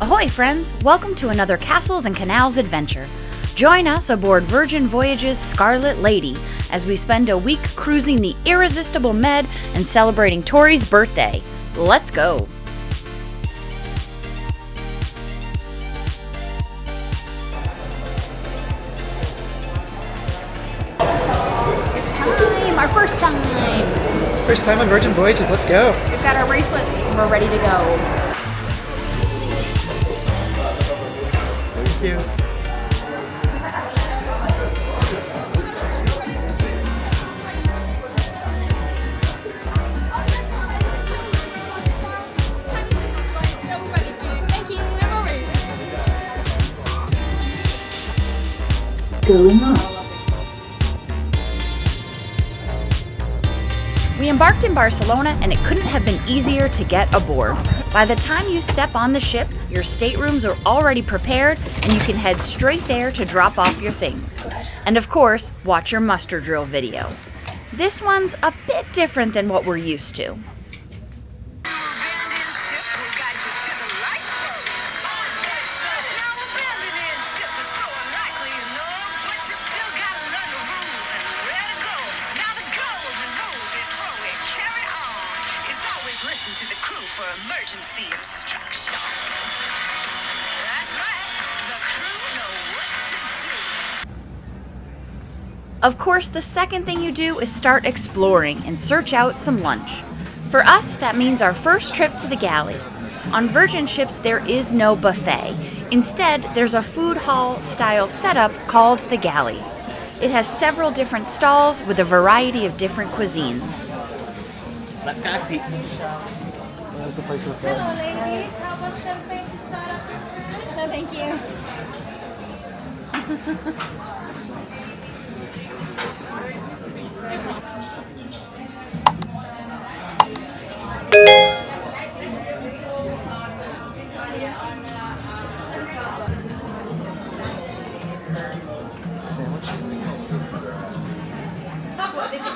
Ahoy friends! Welcome to another Castles and Canals adventure. Join us aboard Virgin Voyages Scarlet Lady as we spend a week cruising the Irresistible Med and celebrating Tori's birthday. Let's go! It's time! Our first time! First time on Virgin Voyages, let's go! We've got our bracelets and we're ready to go. Thank you. Going up. We embarked in Barcelona and it couldn't have been easier to get aboard. By the time you step on the ship, your staterooms are already prepared and you can head straight there to drop off your things. And of course, watch your muster drill video. This one's a bit different than what we're used to. To the crew for emergency instructions. That's right, the crew know what to do. Of course, the second thing you do is start exploring and search out some lunch. For us, that means our first trip to the galley. On Virgin ships, there is no buffet. Instead, there's a food hall style setup called the galley. It has several different stalls with a variety of different cuisines. Let's go have pizza. That's the place we're going. Hello, ladies. How about champagne to start up? No, thank you.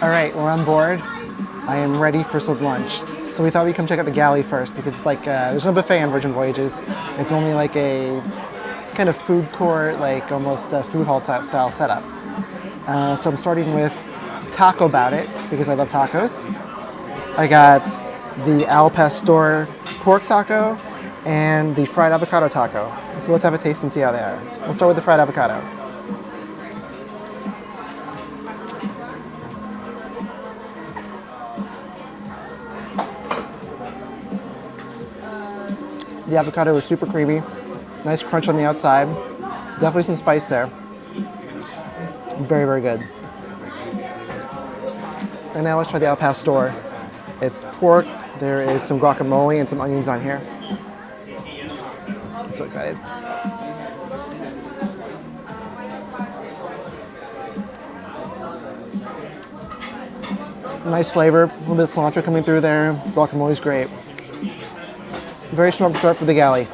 All right, we're on board. I am ready for some lunch. So we thought we'd come check out the galley first because it's like, there's no buffet on Virgin Voyages. It's only like a kind of food court, like almost a food hall style setup. So I'm starting with taco about it because I love tacos. I got the al pastor pork taco and the fried avocado taco. So let's have a taste and see how they are. We'll start with the fried avocado. The avocado is super creamy, nice crunch on the outside, definitely some spice there. Very, very good. And now let's try the al pastor. It's pork, there is some guacamole and some onions on here. I'm so excited. Nice flavor, a little bit of cilantro coming through there, guacamole's great. Very strong start for the galley.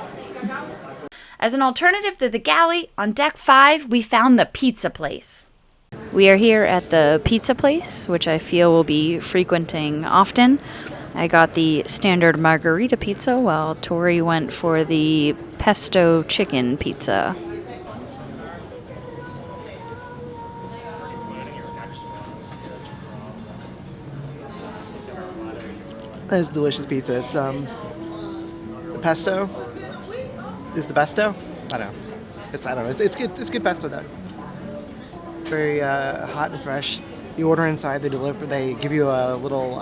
As an alternative to the galley, on deck 5, we found the pizza place. We are here at the pizza place, which I feel will be frequenting often. I got the standard margarita pizza, while Tori went for the pesto chicken pizza. It's delicious pizza. It's pesto is the besto. I don't know. It's good. It's good pesto though. Very hot and fresh. You order inside. They give you a little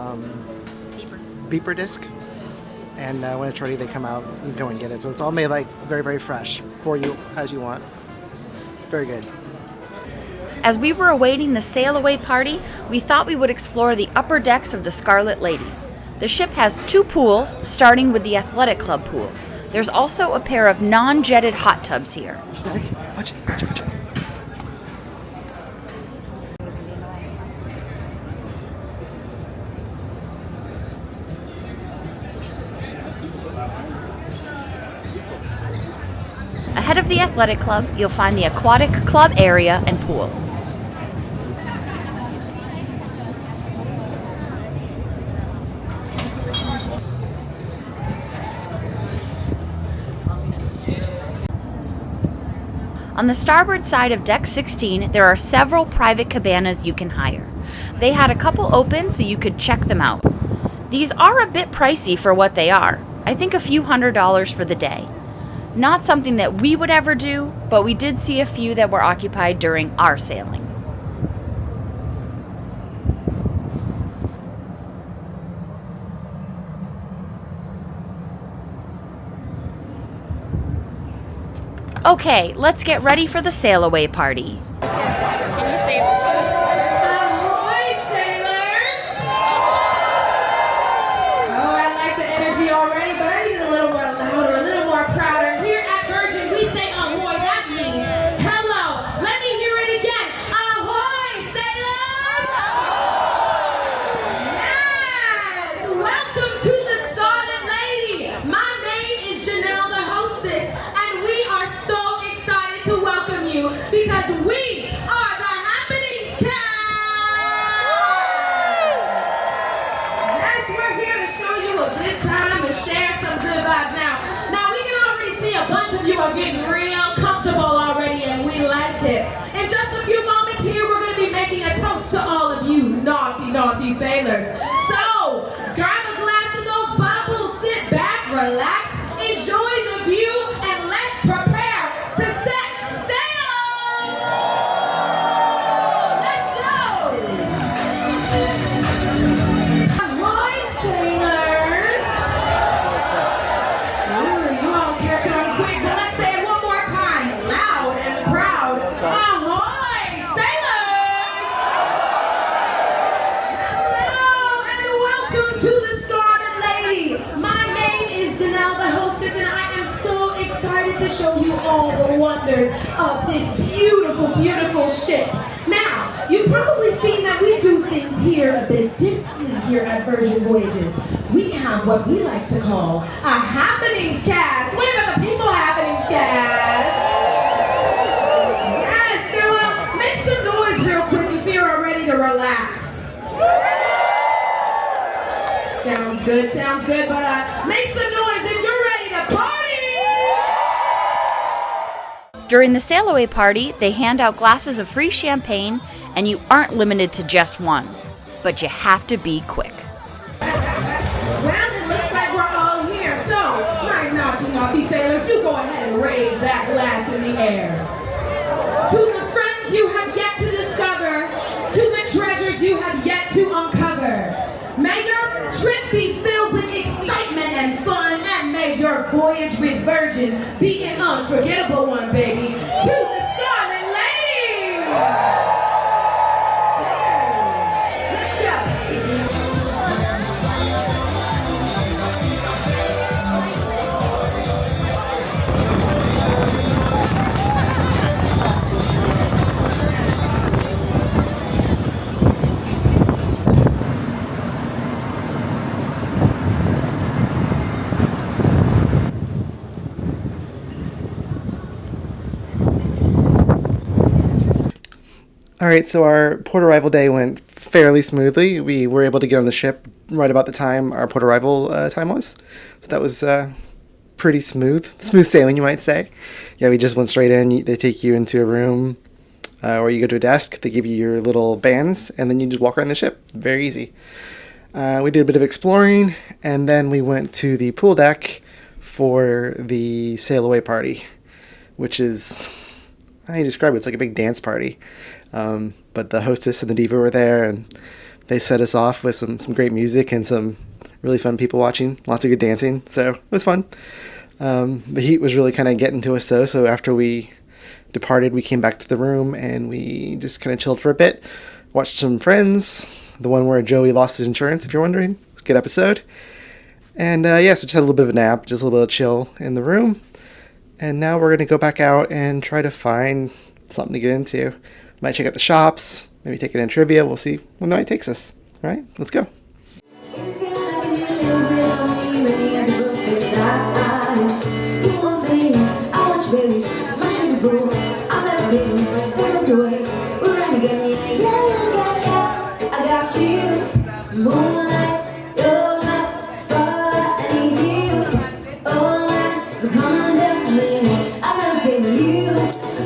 beeper disc, and when it's ready, they come out. You go and get it. So it's all made like very, very fresh for you as you want. Very good. As we were awaiting the sail away party, we thought we would explore the upper decks of the Scarlet Lady. The ship has 2 pools, starting with the athletic club pool. There's also a pair of non-jetted hot tubs here. Watch it. Ahead of the athletic club, you'll find the aquatic club area and pool. On the starboard side of deck 16, there are several private cabanas you can hire. They had a couple open so you could check them out. These are a bit pricey for what they are. I think a few $100s for the day. Not something that we would ever do, but we did see a few that were occupied during our sailing. Okay, let's get ready for the sail away party. Ahoy, sailors! Oh, I like the energy already, but I need it a little more louder, a little more prouder. Here at Virgin, we say ahoy. That means hello. Let me hear it again. Ahoy, sailors! Yes! Welcome to the Scarlet Lady. My name is Janelle, the hostess, and we are so excited to welcome you because we are the happening cast. Yes, we're here to show you a good time and share some good vibes. Now we can already see a bunch of you are getting real comfortable already, and we like it. In just a few moments here, we're going to be making a toast to all of you naughty, naughty sailors. So, grab a glass of those bubbles, sit back, relax, enjoy the view, and let's prepare to set sail! Let's go! Ahoy, sailors! Ooh, you all catch on quick, but let's say it one more time, loud and proud. Ahoy, sailors! Hello, and welcome to the Scarlet Lady. My name is Janelle, the hostess, and I am so excited to show you all the wonders of this beautiful, beautiful ship. Now, you've probably seen that we do things here a bit differently here at Virgin Voyages. We have what we like to call a happenings cast. Wait a minute, the people happenings cast. Yes, now make some noise real quick if you're ready to relax. Sounds good, but make some noise if you're ready to party! During the sail away party, they hand out glasses of free champagne, and you aren't limited to just one. But you have to be quick. Well, it looks like we're all here, so my naughty, naughty sailors, you go ahead and raise that glass in the air. To the friends you have yet to discover, to the treasures you have yet to uncover. May your trip be filled with excitement and fun, and may your voyage with Virgin be an unforgettable one, baby. To the Scarlet Lady! Let's go. All right, so our port arrival day went fairly smoothly. We were able to get on the ship right about the time our port arrival time was. So that was pretty smooth sailing, you might say. Yeah, we just went straight in. They take you into a room or you go to a desk. They give you your little bands, and then you just walk around the ship. Very easy. We did a bit of exploring, and then we went to the pool deck for the sail away party, which is, how do you describe it? It's like a big dance party. But the hostess and the diva were there, and they set us off with some great music and some really fun people watching. Lots of good dancing, so it was fun. The heat was really kind of getting to us, though, so after we departed, we came back to the room, and we just kind of chilled for a bit, watched some Friends, the one where Joey lost his insurance, if you're wondering. Good episode. And so just had a little bit of a nap, just a little bit of chill in the room. And now we're going to go back out and try to find something to get into. Might check out the shops, maybe take it in trivia. We'll see where the night takes us. All right, let's go.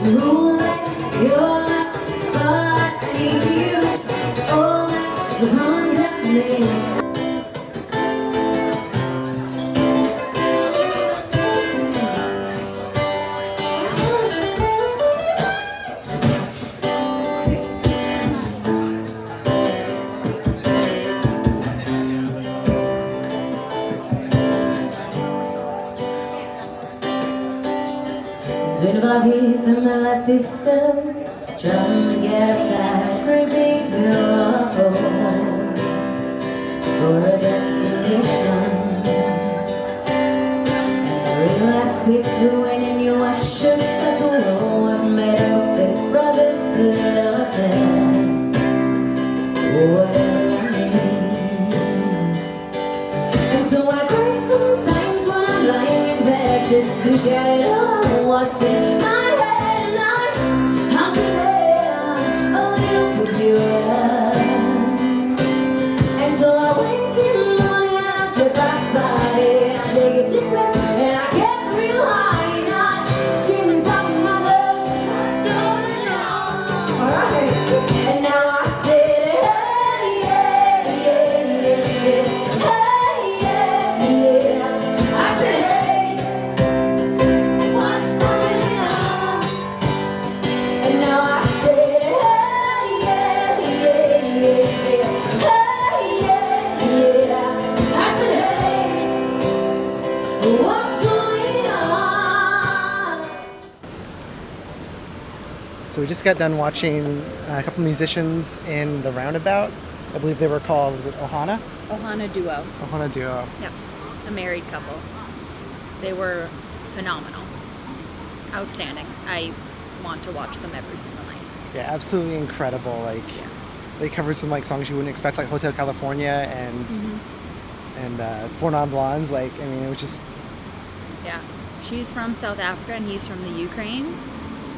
Moonlight, your light, starlight, I need you all night, so come on, dance with me. Years and my life is still trying to get up that great big hill of hope for a destination. And I realized we could win and you I should that the world was made up of this brotherhood of man, whatever that means. And so I cry sometimes when I'm lying in bed just to get on what's in my head, and I'm feeling a little peculiar. And so I wake in the morning and I step outside and I take a deep breath and I get real high and I scream and talk of my love. Alright, and now I say, hey, yeah, yeah, yeah, yeah, hey, yeah, yeah. I say, hey, what's going on? And now I say, hey, yeah, yeah, yeah, yeah, hey, yeah, yeah. I say, hey, what's going on? So we just got done watching a couple musicians in the roundabout. I believe they were called, was it Ohana? Ohana Duo. Ohana Duo. Yep. A married couple. They were phenomenal. Outstanding. I want to watch them every single night. Yeah, absolutely incredible. Like, Yeah. they covered some like songs you wouldn't expect, like Hotel California and Four Non Blondes. Like, I mean, it was just Yeah. She's from South Africa and he's from the Ukraine.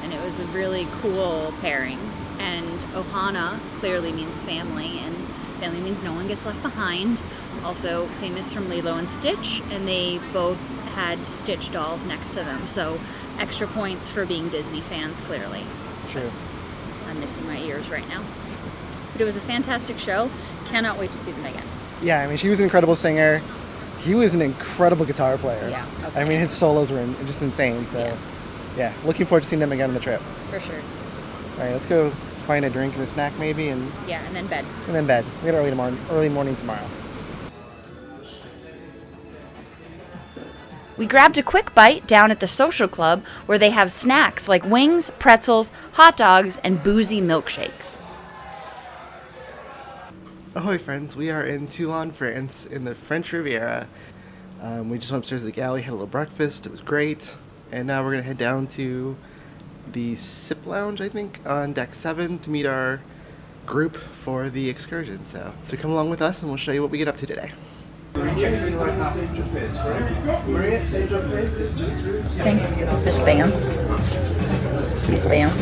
And it was a really cool pairing. And Ohana clearly means family, and family means no one gets left behind. Also famous from Lilo and Stitch, and they both had Stitch dolls next to them. So extra points for being Disney fans, clearly. true. I'm missing my ears right now. But it was a fantastic show. Cannot wait to see them again. Yeah, I mean, she was an incredible singer. He was an incredible guitar player. Yeah, I mean, his solos were just insane. So, yeah, looking forward to seeing them again on the trip. For sure. All right, let's go find a drink and a snack maybe, and Yeah, and then bed. bed. We got early morning tomorrow. We grabbed a quick bite down at the social club where they have snacks like wings, pretzels, hot dogs, and boozy milkshakes. Ahoy, friends. We are in Toulon, France, in the French Riviera. We just went upstairs to the galley, had a little breakfast. It was great. And now we're going to head down to the Sip Lounge, I think, on deck 7 to meet our group for the excursion. So come along with us and we'll show you what we get up to today. This bands. These bands.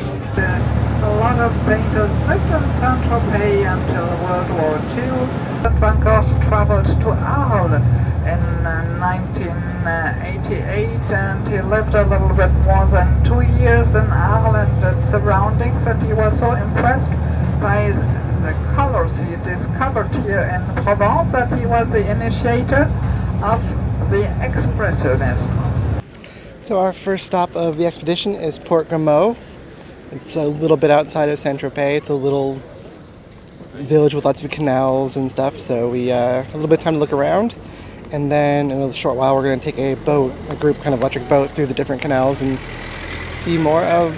A lot of painters lived in Saint-Tropez until World War II. Van Gogh traveled to Arles in 1988 and he lived a little bit more than 2 years in Arles and its surroundings, and he was so impressed by the colors he discovered here in Provence that he was the initiator of the Expressionism. So our first stop of the expedition is Port Grimaud. It's a little bit outside of Saint-Tropez. It's a little village with lots of canals and stuff, so we have a little bit of time to look around. And then in a short while we're going to take a group kind of electric boat through the different canals and see more of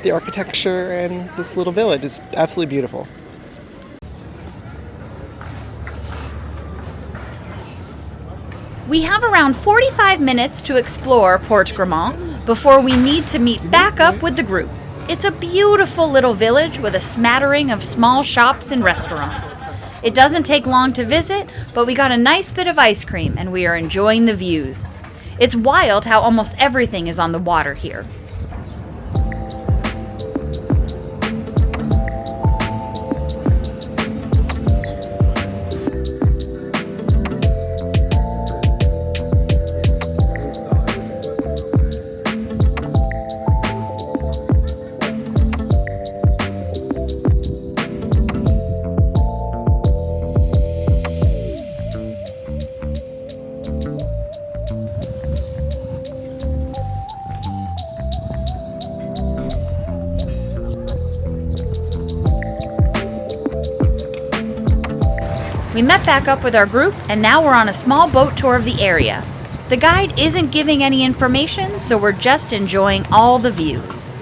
the architecture and this little village. It's absolutely beautiful. We have around 45 minutes to explore Port Grimaud before we need to meet back up with the group. It's a beautiful little village with a smattering of small shops and restaurants. It doesn't take long to visit, but we got a nice bit of ice cream and we are enjoying the views. It's wild how almost everything is on the water here. We met back up with our group, and now we're on a small boat tour of the area. The guide isn't giving any information, so we're just enjoying all the views.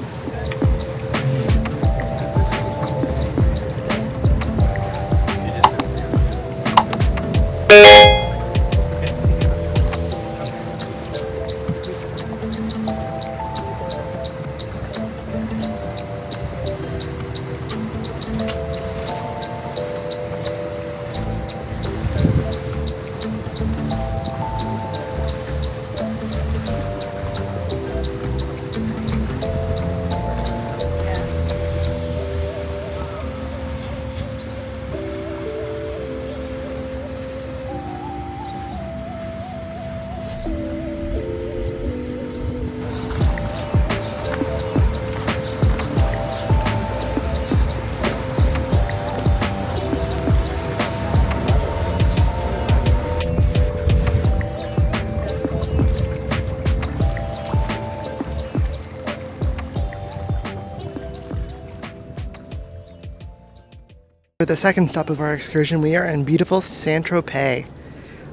For the second stop of our excursion, we are in beautiful Saint-Tropez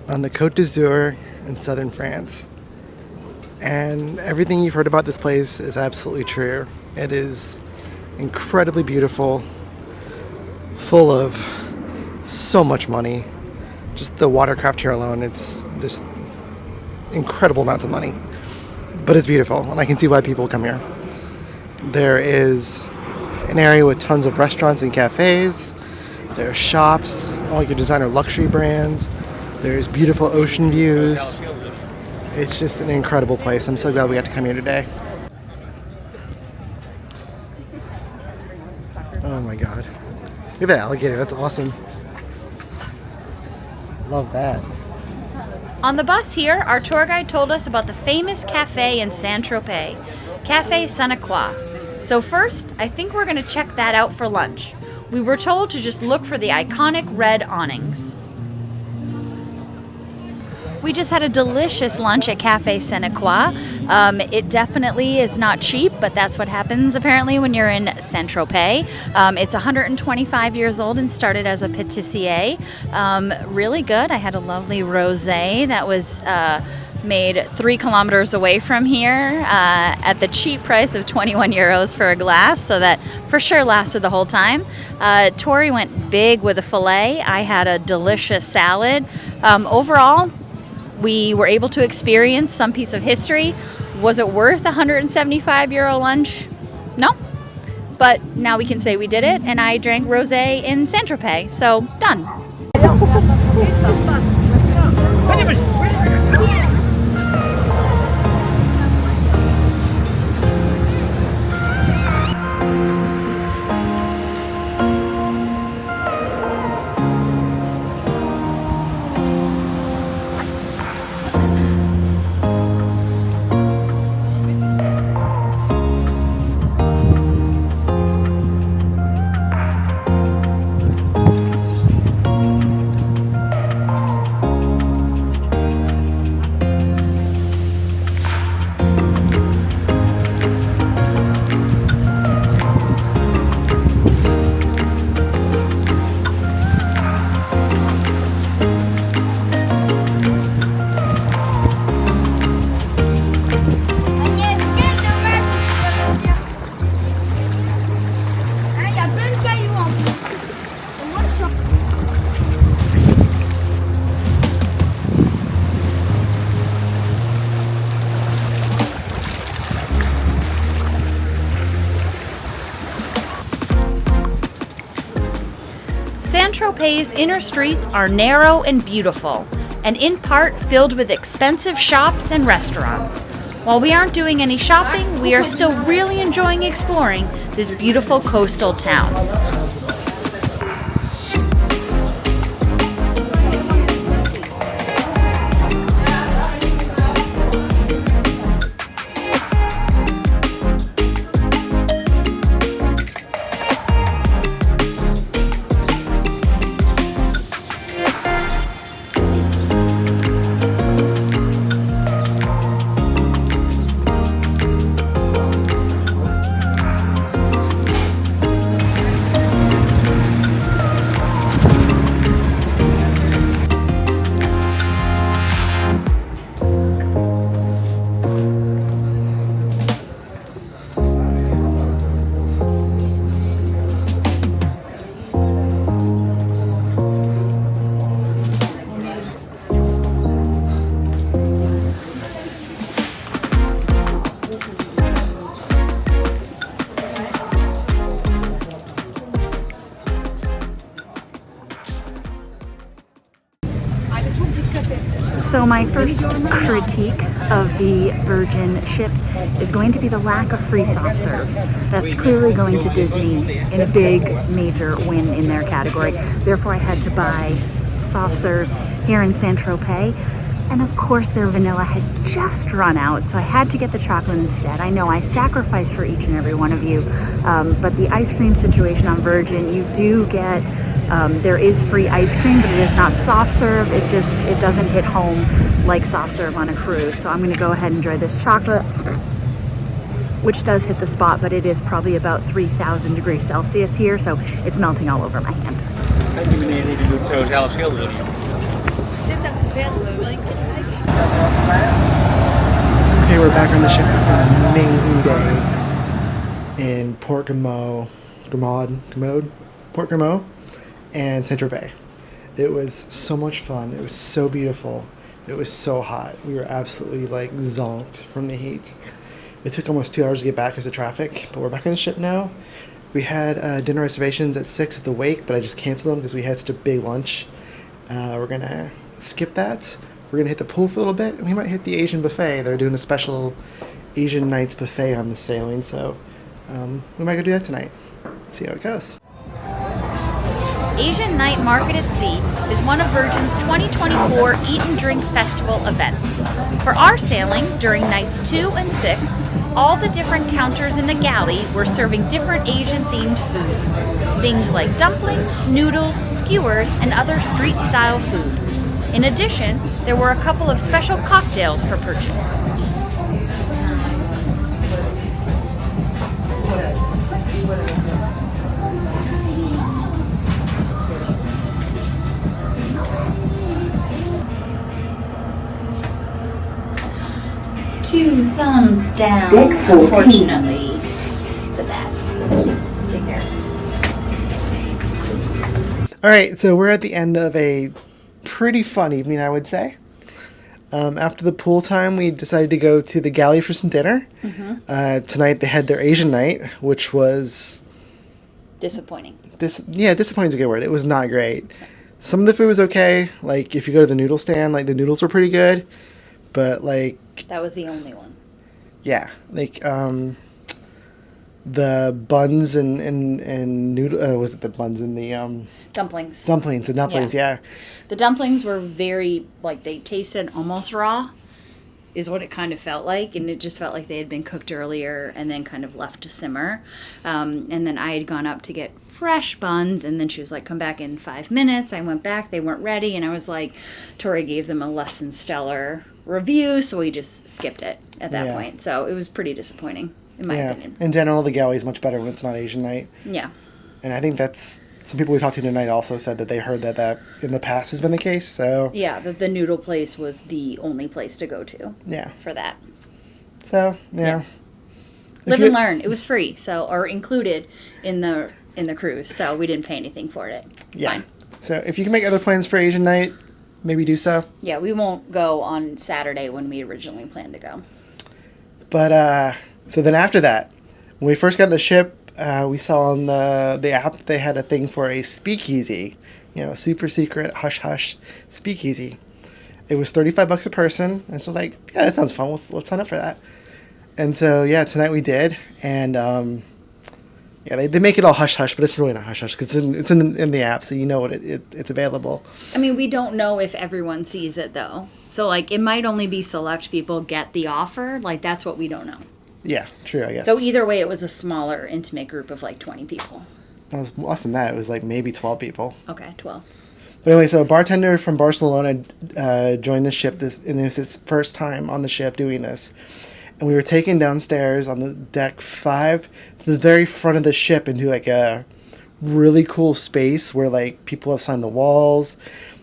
on the Côte d'Azur in southern France. And everything you've heard about this place is absolutely true. It is incredibly beautiful, full of so much money. Just the watercraft here alone, it's just incredible amounts of money. But it's beautiful, and I can see why people come here. There is an area with tons of restaurants and cafes. There's shops, all your designer luxury brands. There's beautiful ocean views. It's just an incredible place. I'm so glad we got to come here today. Oh my god. Look at that alligator, that's awesome. Love that. On the bus here, our tour guide told us about the famous cafe in Saint-Tropez, Cafe Saint-Croix. So first, I think we're going to check that out for lunch. We were told to just look for the iconic red awnings. We just had a delicious lunch at Cafe Saint-Croix. It definitely is not cheap, but that's what happens apparently when you're in Saint-Tropez. It's 125 years old and started as a pâtissier. Really good. I had a lovely rosé that was made 3 kilometers away from here at the cheap price of 21 euros for a glass, so that for sure lasted the whole time. Tori went big with a filet. I had a delicious salad. Overall, we were able to experience some piece of history. Was it worth a 175 euro lunch? No. But now we can say we did it, and I drank rosé in Saint-Tropez, so done. Saint-Tropez's inner streets are narrow and beautiful, and in part filled with expensive shops and restaurants. While we aren't doing any shopping, we are still really enjoying exploring this beautiful coastal town. So my first critique of the Virgin ship is going to be the lack of free soft serve. That's clearly going to Disney in a big major win in their category. Therefore I had to buy soft serve here in Saint-Tropez. And of course their vanilla had just run out, so I had to get the chocolate instead. I know I sacrificed for each and every one of you, but the ice cream situation on Virgin, you do get, there is free ice cream, but it is not soft serve. It doesn't hit home like soft serve on a cruise. So I'm gonna go ahead and enjoy this chocolate, which does hit the spot, but it is probably about 3,000 degrees Celsius here, so it's melting all over my hand. Okay, we're back on the ship after an amazing day in Port Grimaud, and Saint-Tropez. It was so much fun. It was so beautiful. It was so hot. We were absolutely like zonked from the heat. It took almost 2 hours to get back because of traffic, but we're back on the ship now. We had dinner reservations at 6 at the Wake, but I just canceled them because we had such a big lunch. We're gonna skip that. We're gonna hit the pool for a little bit, and we might hit the Asian buffet. They're doing a special Asian nights buffet on the sailing, so we might go do that tonight. See how it goes. Asian Night Market at Sea is one of Virgin's 2024 Eat and Drink Festival events. For our sailing, during nights 2 and 6, all the different counters in the galley were serving different Asian-themed food. Things like dumplings, noodles, skewers, and other street-style food. In addition, there were a couple of special cocktails for purchase. Two thumbs down, unfortunately, to that. Take care. All right, so we're at the end of a pretty fun evening, I would say. After the pool time, we decided to go to the galley for some dinner. Tonight they had their Asian night, which was Disappointing. Disappointing is a good word. It was not great. Some of the food was okay. Like if you go to the noodle stand, like the noodles were pretty good, but like That was the only one. yeah, like the buns and noodle was it the buns and the Dumplings. dumplings, yeah. The dumplings were very, like, they tasted almost raw, is what it kind of felt like. And it just felt like they had been cooked earlier and then kind of left to simmer. And then I had gone up to get fresh buns. And then she was like, come back in 5 minutes. I went back. They weren't ready. And I was like, Tori gave them a less than stellar review. So we just skipped it at that point. So it was pretty disappointing, in my opinion. In general, the galley is much better when it's not Asian night. Yeah. And I think that's... Some people we talked to tonight also said that they heard that in the past has been the case, so... Yeah, that the noodle place was the only place to go to. Yeah. For that. So, yeah. Live and learn. It was free, so, or included in the cruise, so we didn't pay anything for it. Yeah. Fine. So if you can make other plans for Asian night, maybe do so. Yeah, we won't go on Saturday when we originally planned to go. But, so then after that, when we first got on the ship, we saw on the app they had a thing for a speakeasy, super secret hush speakeasy. It was $35 a person, and so like, yeah, that sounds fun. Let's sign up for that. And so yeah, tonight we did, and they make it all hush hush, but it's really not hush hush because it's in the app, so you know what it's available. I mean, we don't know if everyone sees it though, so like it might only be select people get the offer. Like that's what we don't know. Yeah, true, I guess. So either way, it was a smaller, intimate group of like 20 people. That was less than that. It was like maybe 12 people. Okay, 12. But anyway, so a bartender from Barcelona joined the ship, and it was his first time on the ship doing this. And we were taken downstairs on the deck 5 to the very front of the ship into like a really cool space where like people have signed the walls.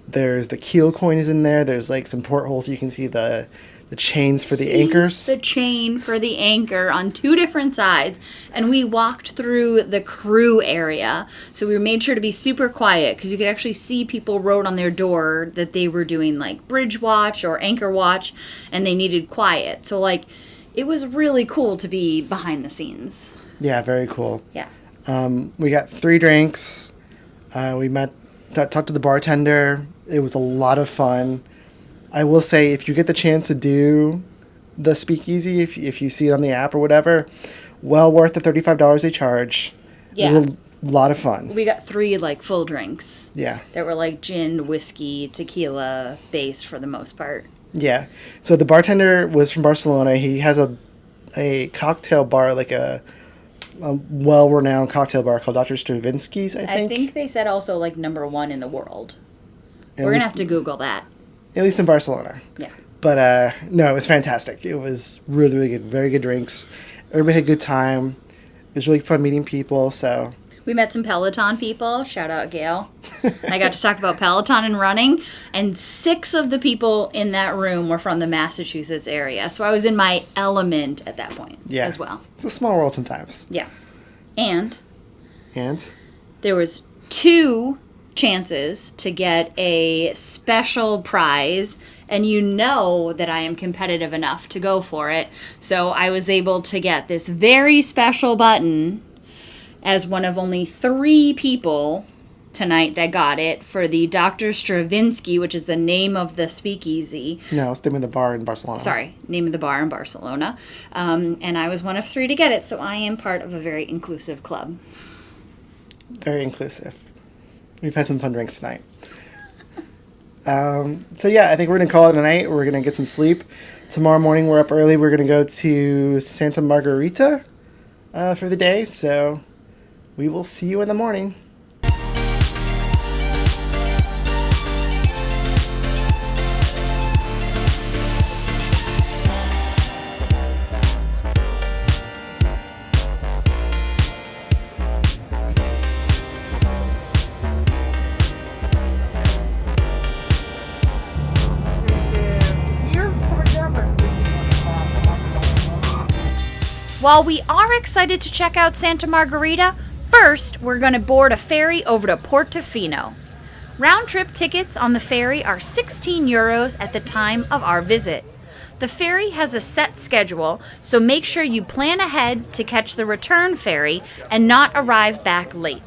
There's the keel coin is in there. There's like some portholes so you can see the chains for the anchors. The chain for the anchor on 2 different sides. And we walked through the crew area. So we made sure to be super quiet because you could actually see people wrote on their door that they were doing like bridge watch or anchor watch and they needed quiet. So like it was really cool to be behind the scenes. Yeah, very cool. Yeah. We got 3 drinks. We talked to the bartender. It was a lot of fun. I will say, if you get the chance to do the speakeasy, if you see it on the app or whatever, well worth the $35 they charge. Yeah. It was a lot of fun. We got 3 like full drinks. Yeah. That were like gin, whiskey, tequila based for the most part. Yeah. So the bartender was from Barcelona. He has a cocktail bar, like a well-renowned cocktail bar called Dr. Stravinsky's, I think. I think they said also like #1 in the world. At We're going to least- have to Google that. At least in Barcelona. Yeah. But no, it was fantastic. It was really, really good. Very good drinks. Everybody had a good time. It was really fun meeting people, so... We met some Peloton people. Shout out, Gail. I got to talk about Peloton and running, and 6 of the people in that room were from the Massachusetts area. So I was in my element at that point as well. It's a small world sometimes. Yeah. And And? there was 2 chances to get a special prize, and you know that I am competitive enough to go for it. So I was able to get this very special button as one of only 3 people tonight that got it for the Dr. Stravinsky, which is the name of the speakeasy. No, it's doing the bar in Barcelona. Sorry, name of the bar in Barcelona. And I was one of 3 to get it, so I am part of a very inclusive club. Very inclusive. We've had some fun drinks tonight. So yeah, I think we're going to call it a night. We're going to get some sleep. Tomorrow morning we're up early. We're going to go to Santa Margarita for the day. So we will see you in the morning. While we are excited to check out Santa Margarita, first we're going to board a ferry over to Portofino. Round-trip tickets on the ferry are €16 at the time of our visit. The ferry has a set schedule, so make sure you plan ahead to catch the return ferry and not arrive back late.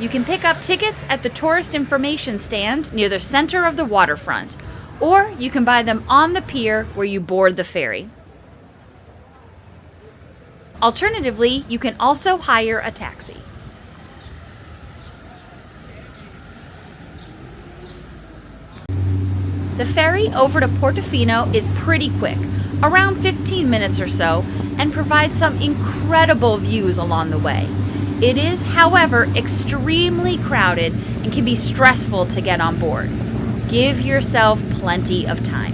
You can pick up tickets at the tourist information stand near the center of the waterfront, or you can buy them on the pier where you board the ferry. Alternatively, you can also hire a taxi. The ferry over to Portofino is pretty quick, around 15 minutes or so, and provides some incredible views along the way. It is, however, extremely crowded and can be stressful to get on board. Give yourself plenty of time.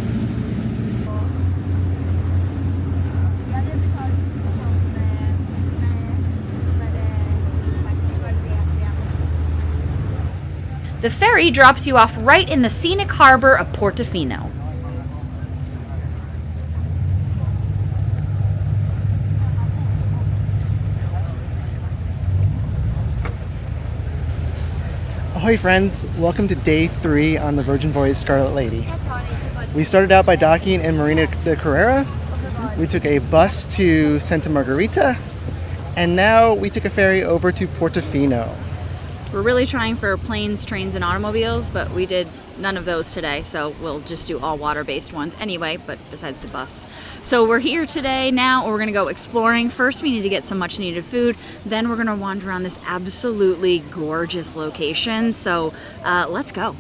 The ferry drops you off right in the scenic harbor of Portofino. Ahoy friends, welcome to day 3 on the Virgin Voyages Scarlet Lady. We started out by docking in Marina di Carrara. We took a bus to Santa Margarita, and now we took a ferry over to Portofino. We're really trying for planes, trains, and automobiles, but we did none of those today, so we'll just do all water-based ones anyway, but besides the bus. So we're here today now, we're gonna go exploring. First, we need to get some much-needed food, then we're gonna wander around this absolutely gorgeous location, so let's go.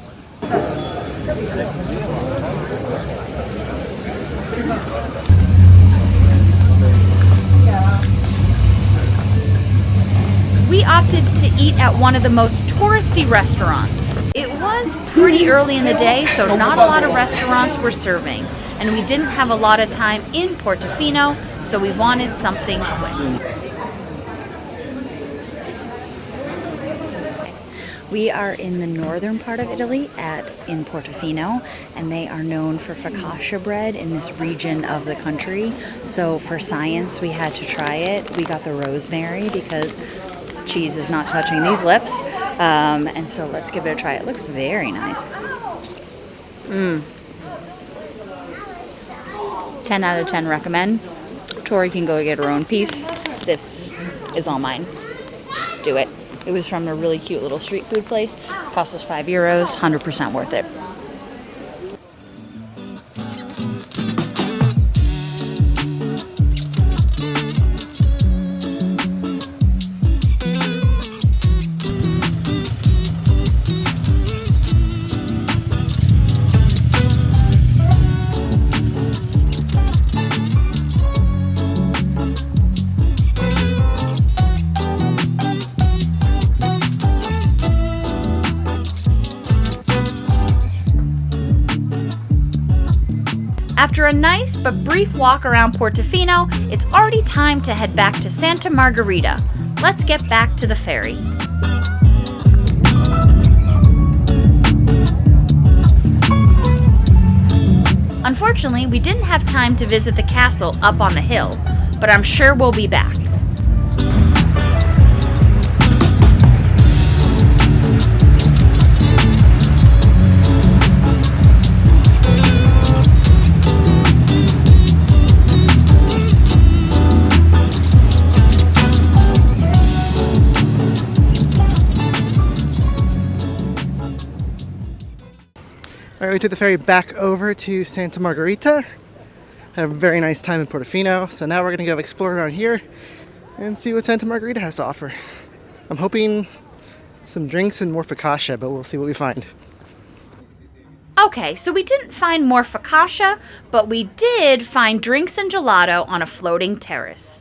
We opted to eat at one of the most touristy restaurants. It was pretty early in the day, so not a lot of restaurants were serving. And we didn't have a lot of time in Portofino, so we wanted something quick. We are in the northern part of Italy in Portofino, and they are known for focaccia bread in this region of the country. So for science, we had to try it. We got the rosemary because cheese is not touching these lips, and so let's give it a try. It looks very nice. 10 out of 10 recommend. Tori can go get her own piece. This is all mine. Do it. It was from a really cute little street food place. Cost us €5, 100% worth it. After a nice but brief walk around Portofino, it's already time to head back to Santa Margherita. Let's get back to the ferry. Unfortunately, we didn't have time to visit the castle up on the hill, but I'm sure we'll be back. All right, we took the ferry back over to Santa Margherita. Had a very nice time in Portofino, so now we're gonna go explore around here and see what Santa Margherita has to offer. I'm hoping some drinks and more focaccia, but we'll see what we find. Okay, so we didn't find more focaccia, but we did find drinks and gelato on a floating terrace.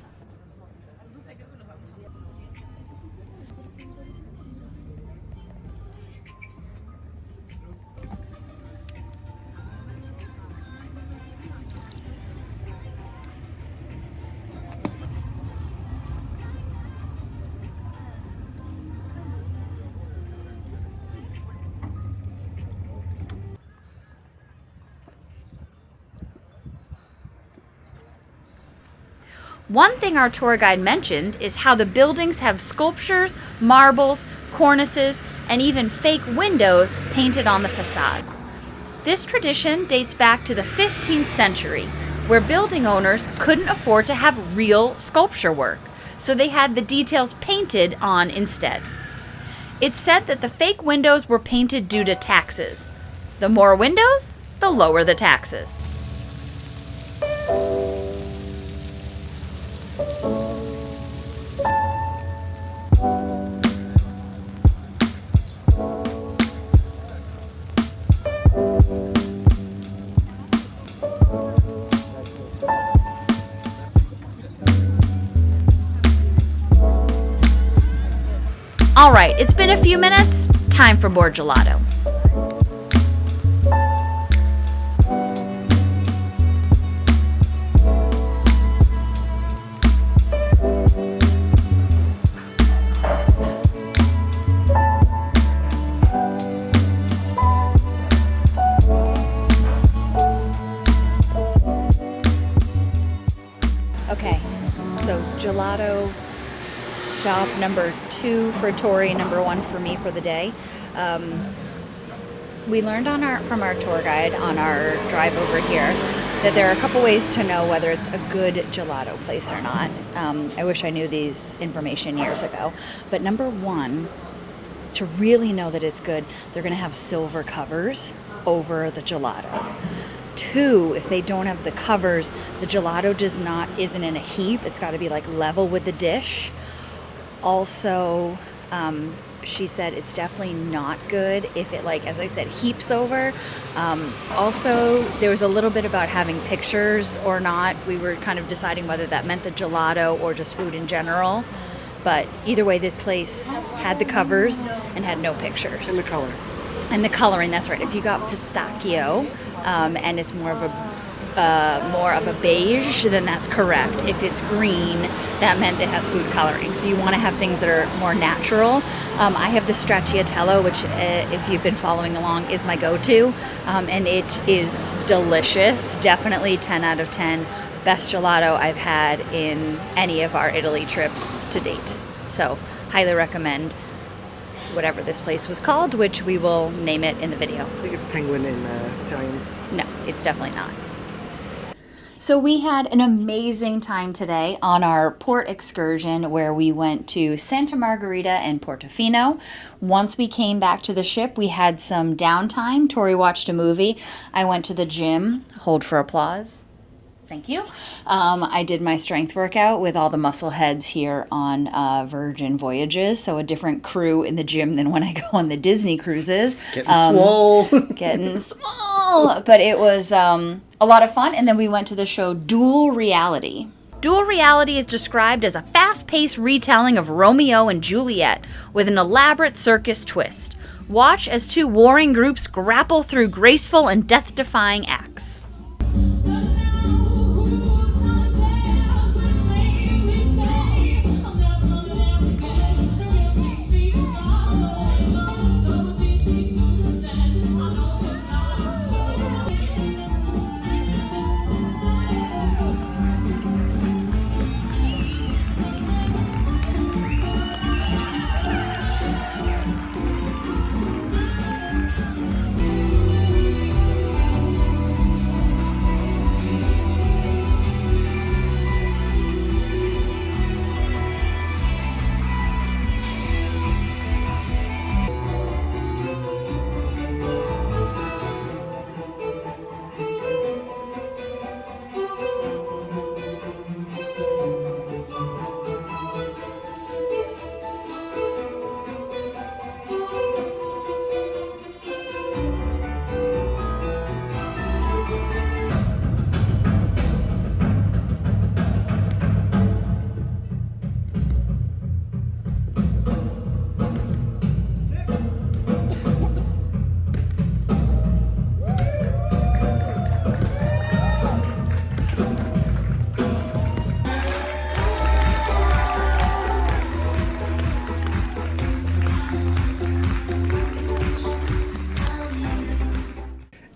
One thing our tour guide mentioned is how the buildings have sculptures, marbles, cornices, and even fake windows painted on the facades. This tradition dates back to the 15th century, where building owners couldn't afford to have real sculpture work, so they had the details painted on instead. It's said that the fake windows were painted due to taxes. The more windows, the lower the taxes. All right, it's been a few minutes. Time for more gelato. Okay, so gelato stop number 2 for Tori, number 1 for me for the day. We learned from our tour guide on our drive over here that there are a couple ways to know whether it's a good gelato place or not. I wish I knew these information years ago. But number 1, to really know that it's good, they're going to have silver covers over the gelato. 2, if they don't have the covers, the gelato isn't in a heap. It's got to be like level with the dish. Also, she said it's definitely not good if it, like, as I said, heaps over. Also, there was a little bit about having pictures or not. We were kind of deciding whether that meant the gelato or just food in general. But either way, this place had the covers and had no pictures. And the color. And the coloring, that's right. If you got pistachio, and it's more of a beige, then that's correct. If it's green, that meant it has food coloring. So you want to have things that are more natural. I have the stracciatello, which if you've been following along is my go-to, and it is delicious. Definitely 10 out of 10. Best gelato I've had in any of our Italy trips to date. So highly recommend whatever this place was called, which we will name it in the video. I think it's penguin in Italian. No, it's definitely not. So we had an amazing time today on our port excursion where we went to Santa Margherita and Portofino. Once we came back to the ship, we had some downtime. Tori watched a movie. I went to the gym. Hold for applause. Thank you. I did my strength workout with all the muscle heads here on Virgin Voyages, so a different crew in the gym than when I go on the Disney cruises. Getting swole. Getting swole. But it was a lot of fun, and then we went to the show Dual Reality. Dual Reality is described as a fast-paced retelling of Romeo and Juliet with an elaborate circus twist. Watch as 2 warring groups grapple through graceful and death-defying acts.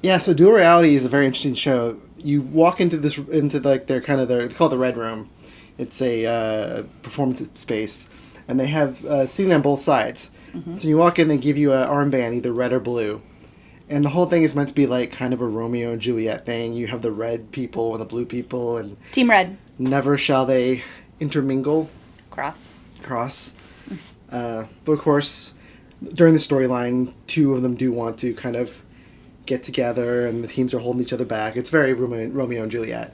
Yeah, so Dual Reality is a very interesting show. You walk into like their kind of they call it the Red Room. It's a performance space, and they have seating on both sides. Mm-hmm. So you walk in, they give you an armband, either red or blue. And the whole thing is meant to be like kind of a Romeo and Juliet thing. You have the red people and the blue people, and Team Red. Never shall they intermingle. Cross. But of course, during the storyline, two of them do want to kind of get together, and the teams are holding each other back. It's very Romeo and Juliet.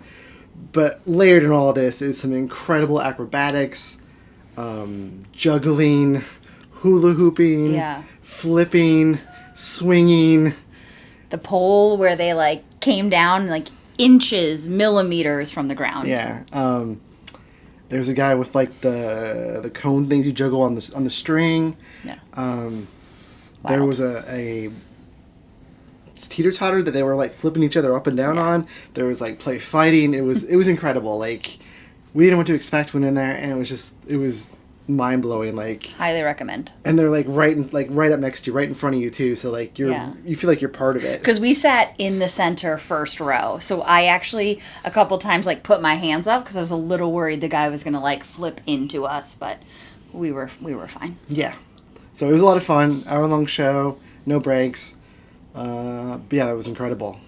But layered in all of this is some incredible acrobatics, juggling, hula hooping, flipping, swinging. The pole where they like came down like inches, millimeters from the ground. Yeah. There's a guy with like the cone things you juggle on the string. Yeah. There was a teeter-totter that they were like flipping each other up and down on. There was like play fighting. It was incredible. Like, we didn't know what to expect when in there, and it was mind-blowing. Like, highly recommend. And they're like right up next to you, right in front of you too, so like you feel like you're part of it. Because we sat in the center first row, so I actually a couple times like put my hands up because I was a little worried the guy was gonna like flip into us, but we were fine. Yeah, so it was a lot of fun. Hour-long show, no breaks. But yeah, that was incredible.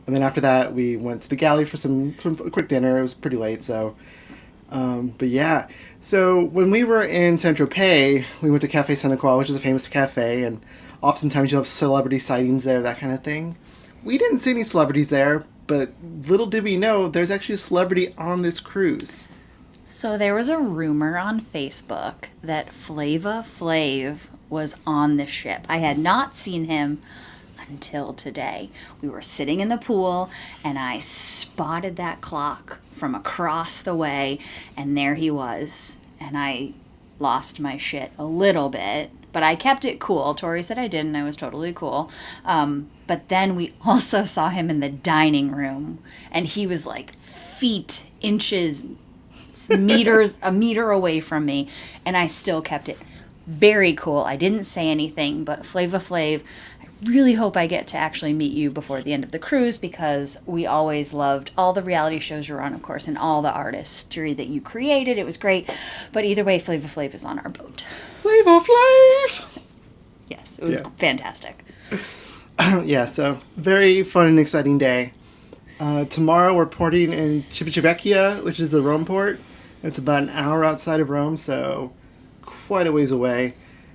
And then after that, we went to the galley for a quick dinner. It was pretty late, so. But yeah, so when we were in Saint-Tropez, we went to Café Saint Croix, which is a famous cafe, and oftentimes you'll have celebrity sightings there, that kind of thing. We didn't see any celebrities there, but little did we know, there's actually a celebrity on this cruise. So there was a rumor on Facebook that Flava Flav was on the ship. I had not seen him until today. We were sitting in the pool, and I spotted that clock from across the way, and there he was. And I lost my shit a little bit, but I kept it cool. Tori said I didn't. I was totally cool. But then we also saw him in the dining room, and he was like feet, inches, meters, a meter away from me, and I still kept it very cool. I didn't say anything, but Flava Flav, really hope I get to actually meet you before the end of the cruise, because we always loved all the reality shows you were on, of course, and all the artistry that you created. It was great. But either way, Flava Flav is on our boat. Flava Flav! Yes, it was fantastic. Yeah, so very fun and exciting day. Tomorrow we're porting in Civitavecchia, which is the Rome port. It's about an hour outside of Rome, so quite a ways away.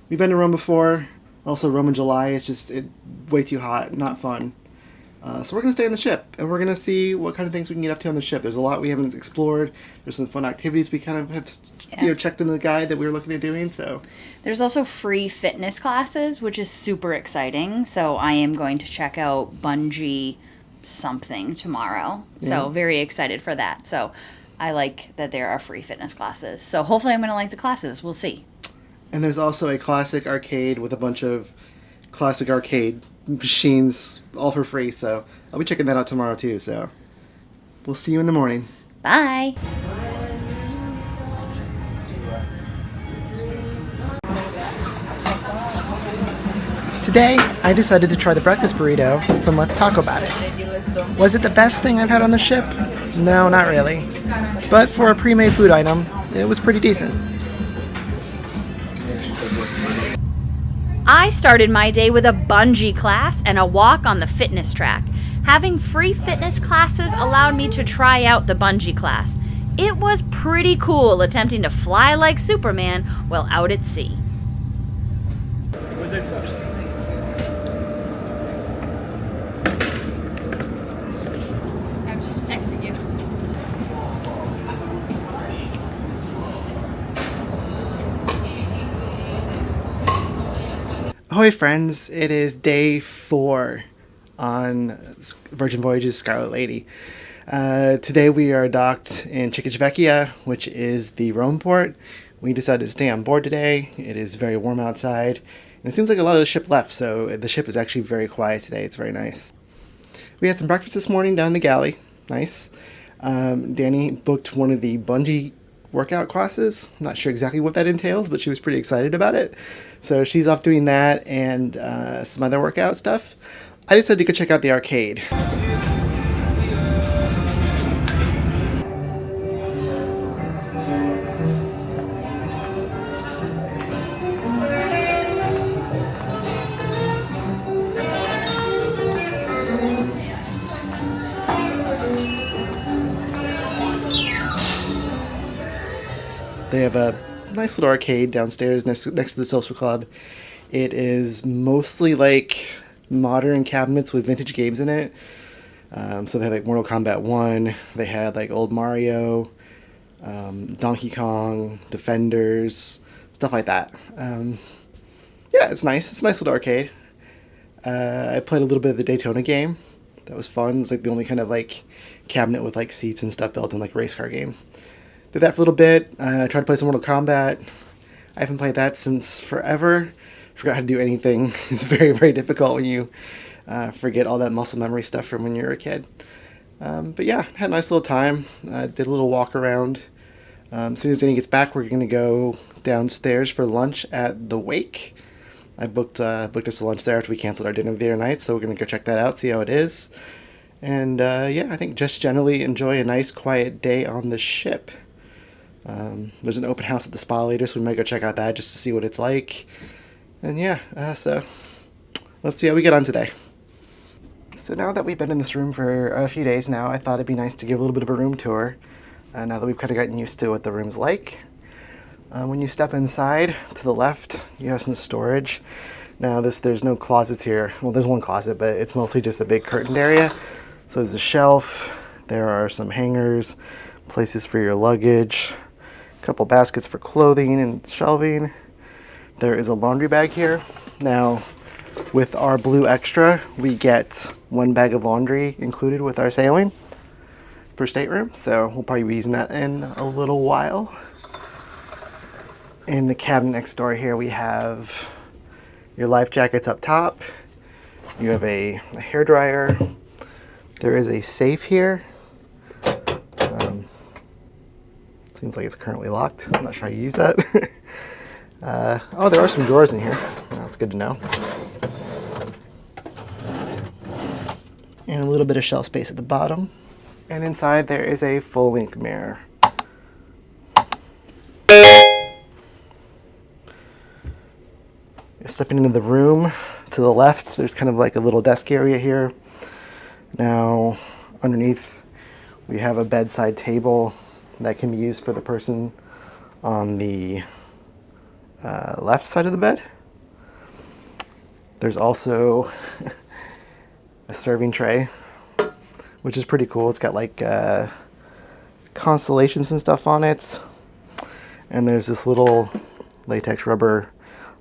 We've been to Rome before. Also, Rome in July, it's way too hot, not fun. So we're going to stay on the ship, and we're going to see what kind of things we can get up to on the ship. There's a lot we haven't explored. There's some fun activities we kind of have checked into the guide that we were looking at doing. So there's also free fitness classes, which is super exciting. So I am going to check out bungee something tomorrow. So very excited for that. So I like that there are free fitness classes. So hopefully I'm going to like the classes. We'll see. And there's also a classic arcade with a bunch of classic arcade machines, all for free. So I'll be checking that out tomorrow too. So we'll see you in the morning. Bye. Today, I decided to try the breakfast burrito from Let's Talk About It. Was it the best thing I've had on the ship? No, not really. But for a pre-made food item, it was pretty decent. I started my day with a bungee class and a walk on the fitness track. Having free fitness classes allowed me to try out the bungee class. It was pretty cool attempting to fly like Superman while out at sea. I was just texting you. Ahoy friends, it is day 4 on Virgin Voyages Scarlet Lady. Today we are docked in Civitavecchia, which is the Rome port. We decided to stay on board today. It is very warm outside, and it seems like a lot of the ship left, so the ship is actually very quiet today. It's very nice. We had some breakfast this morning down in the galley. Nice. Danny booked one of the bungee workout classes. I'm not sure exactly what that entails, but she was pretty excited about it. So she's off doing that and some other workout stuff. I decided to go check out the arcade. They have a nice little arcade downstairs next to the social club. It is mostly like modern cabinets with vintage games in it. So they had like Mortal Kombat 1, they had like old Mario, Donkey Kong, Defenders, stuff like that. Yeah, it's nice. It's a nice little arcade. I played a little bit of the Daytona game. That was fun. It's like the only kind of like cabinet with like seats and stuff built in, like a race car game. Did that for a little bit. I tried to play some Mortal Kombat. I haven't played that since forever. Forgot how to do anything. It's very, very difficult when you forget all that muscle memory stuff from when you were a kid. But yeah, had a nice little time. Did a little walk around. As soon as Danny gets back, we're going to go downstairs for lunch at the Wake. I booked us a lunch there after we canceled our dinner the other night, so we're going to go check that out, see how it is. And yeah, I think just generally enjoy a nice quiet day on the ship. There's an open house at the spa later, so we might go check out that just to see what it's like. And yeah, so let's see how we get on today. So now that we've been in this room for a few days now, I thought it'd be nice to give a little bit of a room tour. Now that we've kind of gotten used to what the room's like. When you step inside, to the left, you have some storage. Now there's no closets here. Well, there's one closet, but it's mostly just a big curtained area. So there's a shelf, there are some hangers, places for your luggage, a couple baskets for clothing and shelving. There is a laundry bag here. Now, with our Blue Extra, we get 1 bag of laundry included with our sailing for stateroom, so we'll probably be using that in a little while. In the cabinet next door here, we have your life jackets up top. You have a hairdryer. There is a safe here. Seems like it's currently locked. I'm not sure how you use that. Oh, there are some drawers in here. That's good to know. And a little bit of shelf space at the bottom. And inside there is a full-length mirror. Stepping into the room, to the left, there's kind of like a little desk area here. Now, underneath, we have a bedside table that can be used for the person on the left side of the bed. There's also a serving tray, which is pretty cool. It's got like constellations and stuff on it. And there's this little latex rubber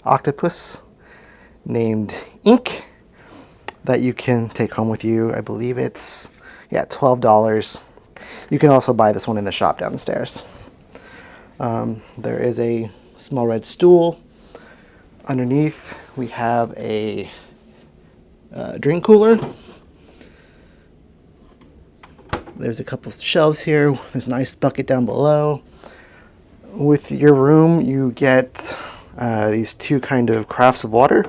octopus named Ink that you can take home with you. I believe it's, yeah, $12. You can also buy this one in the shop downstairs. There is a small red stool. Underneath, we have a drink cooler. There's a couple of shelves here. There's an ice bucket down below. With your room, you get these 2 kind of crafts of water.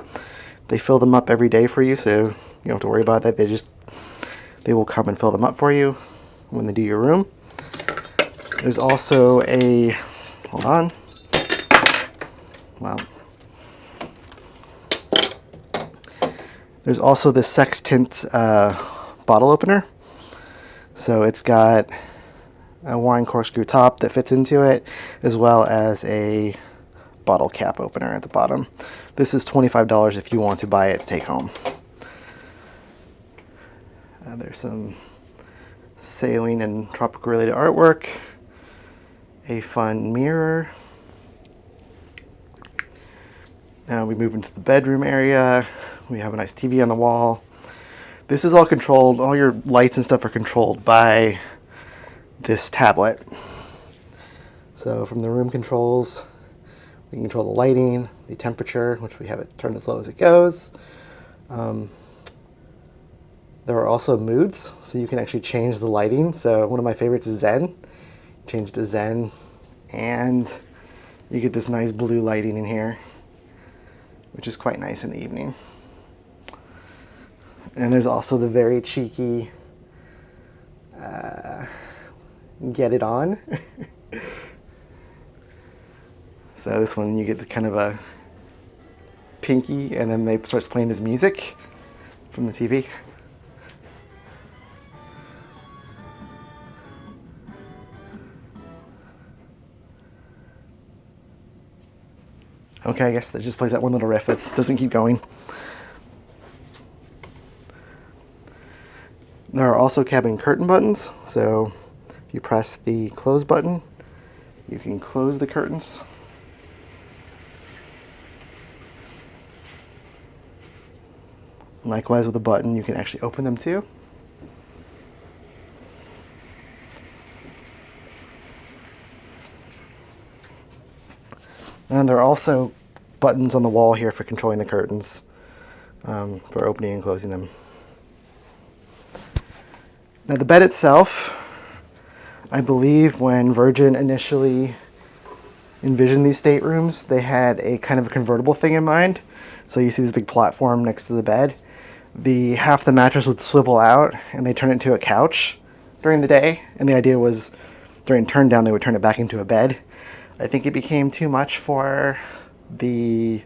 They fill them up every day for you, so you don't have to worry about that. They will come and fill them up for you when they do your room. There's also a, hold on. Wow. There's also this sextant bottle opener. So it's got a wine corkscrew top that fits into it, as well as a bottle cap opener at the bottom. This is $25 if you want to buy it to take home. There's some sailing and tropical related artwork, a fun mirror. Now we move into the bedroom area. We have a nice TV on the wall. This is all controlled, all your lights and stuff are controlled by this tablet. So from the room controls, we can control the lighting, the temperature, which we have it turned as low as it goes. There are also moods, so you can actually change the lighting. So one of my favorites is Zen. Change to Zen, and you get this nice blue lighting in here, which is quite nice in the evening. And there's also the very cheeky Get It On. So this one you get kind of a pinky, and then they starts playing this music from the TV. Okay, I guess that just plays that one little riff. That doesn't keep going. There are also cabin curtain buttons, so if you press the close button, you can close the curtains. Likewise with the button, you can actually open them too. And there are also buttons on the wall here for controlling the curtains, for opening and closing them. Now the bed itself, I believe when Virgin initially envisioned these staterooms, they had a kind of a convertible thing in mind. So you see this big platform next to the bed. Half the mattress would swivel out and they turn it into a couch during the day. And the idea was during turn down, they would turn it back into a bed. I think it became too much for the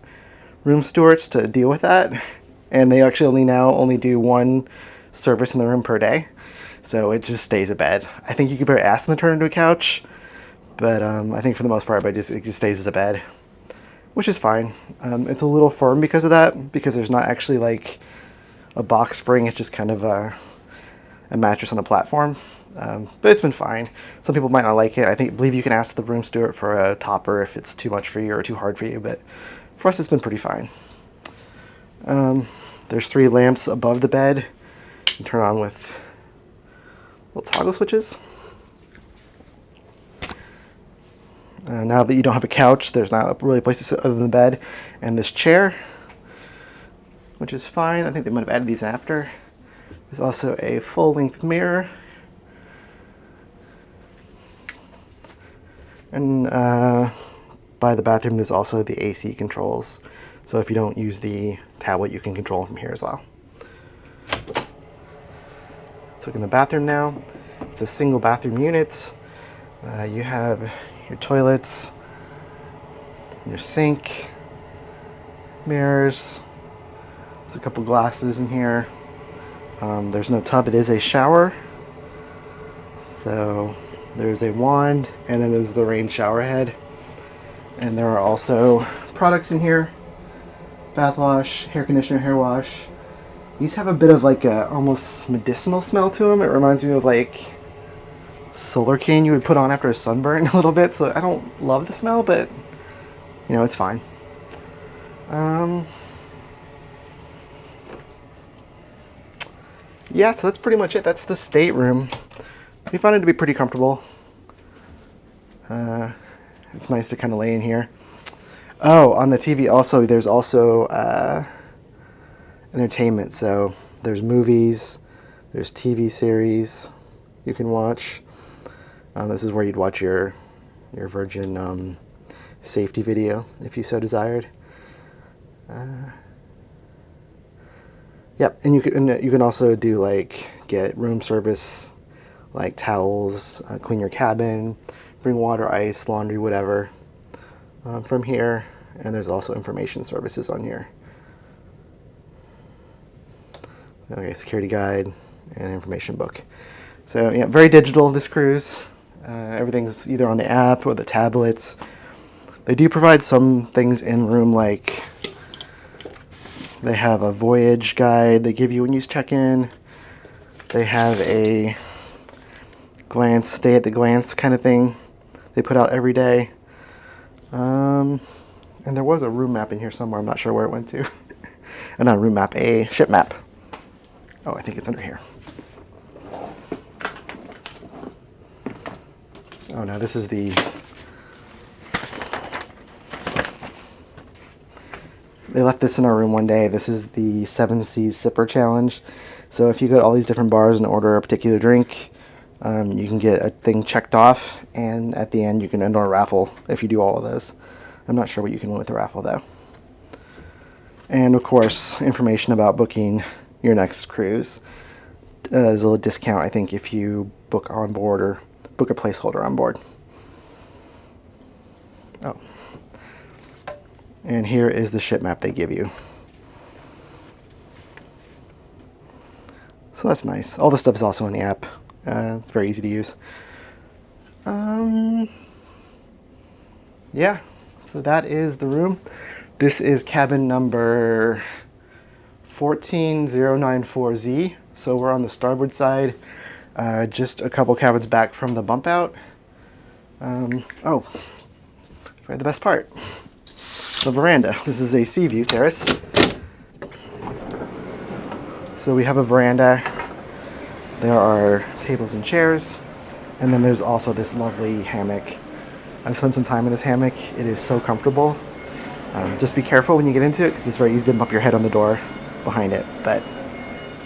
room stewards to deal with that. And they actually only do one service in the room per day. So it just stays a bed. I think you could better ask them to turn it into a couch, but I think for the most part, it just stays as a bed, which is fine. It's a little firm because of that, because there's not actually like a box spring. It's just kind of a mattress on a platform, but it's been fine. Some people might not like it. I believe you can ask the room steward for a topper if it's too much for you or too hard for you, but for us, it's been pretty fine. There's 3 lamps above the bed. You can turn on with little toggle switches. Now that you don't have a couch, there's not really a place to sit other than the bed and this chair, which is fine. I think they might have added these after. There's also a full-length mirror. And by the bathroom, there's also the AC controls. So if you don't use the tablet, you can control them from here as well. Let's look in the bathroom now. It's a single bathroom unit. You have your toilets, your sink, mirrors. There's a couple glasses in here. There's no tub, it is a shower. So there's a wand, and then there's the rain shower head. And there are also products in here. Bath wash, hair conditioner, hair wash. These have a bit of like a almost medicinal smell to them. It reminds me of like solar cane you would put on after a sunburn a little bit. So I don't love the smell, but you know, it's fine. Yeah, so that's pretty much it. That's the stateroom. We found it to be pretty comfortable. It's nice to kind of lay in here. Oh, on the TV also, there's also entertainment. So there's movies, there's TV series you can watch. This is where you'd watch your Virgin safety video if you so desired. Yep, and you can also do like get room service, like towels, clean your cabin, bring water, ice, laundry, whatever, from here. And there's also information services on here. Okay, security guide and information book. So yeah, very digital this cruise. Everything's either on the app or the tablets. They do provide some things in room, like they have a voyage guide they give you when you check in. They have a stay at the glance kind of thing they put out every day. And there was a room map in here somewhere. I'm not sure where it went to. Not a room map, a ship map. Oh, I think it's under here. Oh no, this is the... They left this in our room one day. This is the 7 Seas Sipper Challenge. So if you go to all these different bars and order a particular drink, you can get a thing checked off, and at the end you can enter a raffle if you do all of those. I'm not sure what you can win with the raffle though. And of course, information about booking your next cruise. There's a little discount, I think, if you book on board or book a placeholder on board. Oh. And here is the ship map they give you. So that's nice. All the stuff is also in the app. It's very easy to use. Yeah, so that is the room. This is cabin number 14094Z. So we're on the starboard side, just a couple cabins back from the bump out. Oh, the best part, the veranda. This is a sea view terrace. So we have a veranda. There are tables and chairs, and then there's also this lovely hammock. I've spent some time in this hammock. It is so comfortable. Just be careful when you get into it because it's very easy to bump your head on the door behind it. But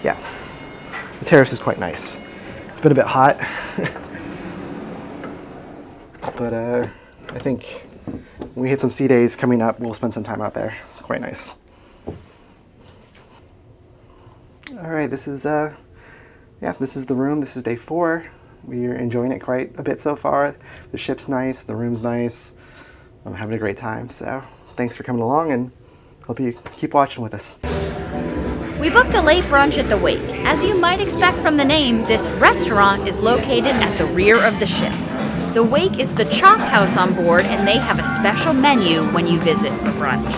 yeah, the terrace is quite nice. It's been a bit hot, but I think when we hit some sea days coming up, we'll spend some time out there. It's quite nice. All right, this is the room. This is day 4. We're enjoying it quite a bit so far. The ship's nice, the room's nice. I'm having a great time. So thanks for coming along, and hope you keep watching with us. We booked a late brunch at the Wake. As you might expect from the name, this restaurant is located at the rear of the ship. The Wake is the chop house on board, and they have a special menu when you visit for brunch.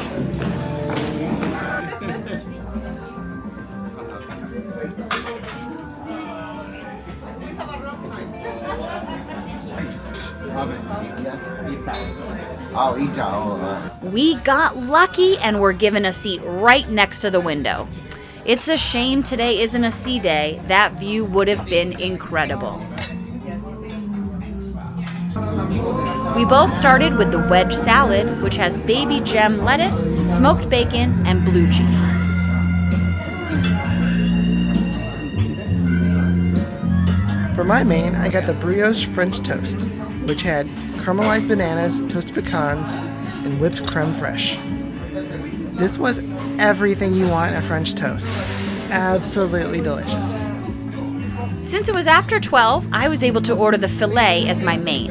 We got lucky and were given a seat right next to the window. It's a shame today isn't a sea day. That view would have been incredible. We both started with the wedge salad, which has baby gem lettuce, smoked bacon, and blue cheese. For my main, I got the brioche French toast, which had caramelized bananas, toasted pecans, and whipped creme fraiche. This was everything you want in a French toast. Absolutely delicious. Since it was after 12, I was able to order the filet as my main.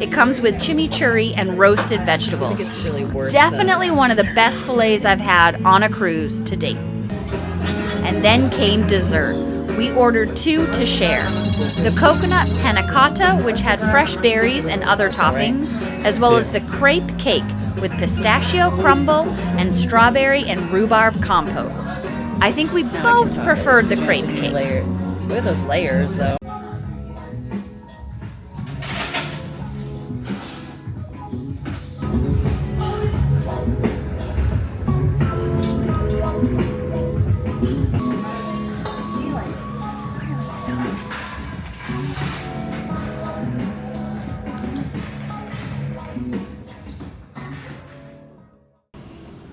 It comes with chimichurri and roasted vegetables. I think it's really worth Definitely one of the best fillets I've had on a cruise to date. And then came dessert. We ordered 2 to share. The coconut panna cotta, which had fresh berries and other toppings, as well as the crepe cake with pistachio crumble and strawberry and rhubarb compote. I think we both preferred the crepe cake. Look at those layers, though.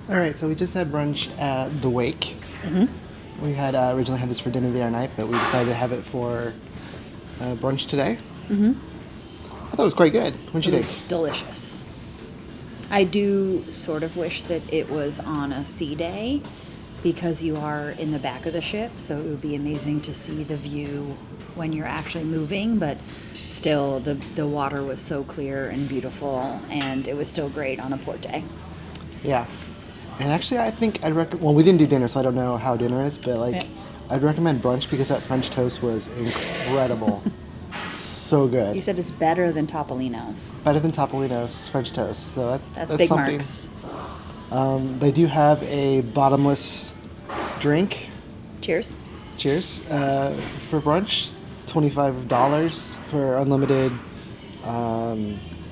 All right, so we just had brunch at the Wake. Mm-hmm. We had originally had this for dinner the other night, but we decided to have it for brunch today. Mm-hmm. I thought it was quite good. What did you think? Delicious. I do sort of wish that it was on a sea day because you are in the back of the ship, so it would be amazing to see the view when you're actually moving, but still the water was so clear and beautiful, and it was still great on a port day. Yeah. And actually, I think I'd recommend, well, we didn't do dinner, so I don't know how dinner is, but I'd recommend brunch because that French toast was incredible. So good. You said it's better than Topolino's. Better than Topolino's French toast, so that's big something. marks. They do have a bottomless drink. Cheers. Cheers. For brunch, $25 for unlimited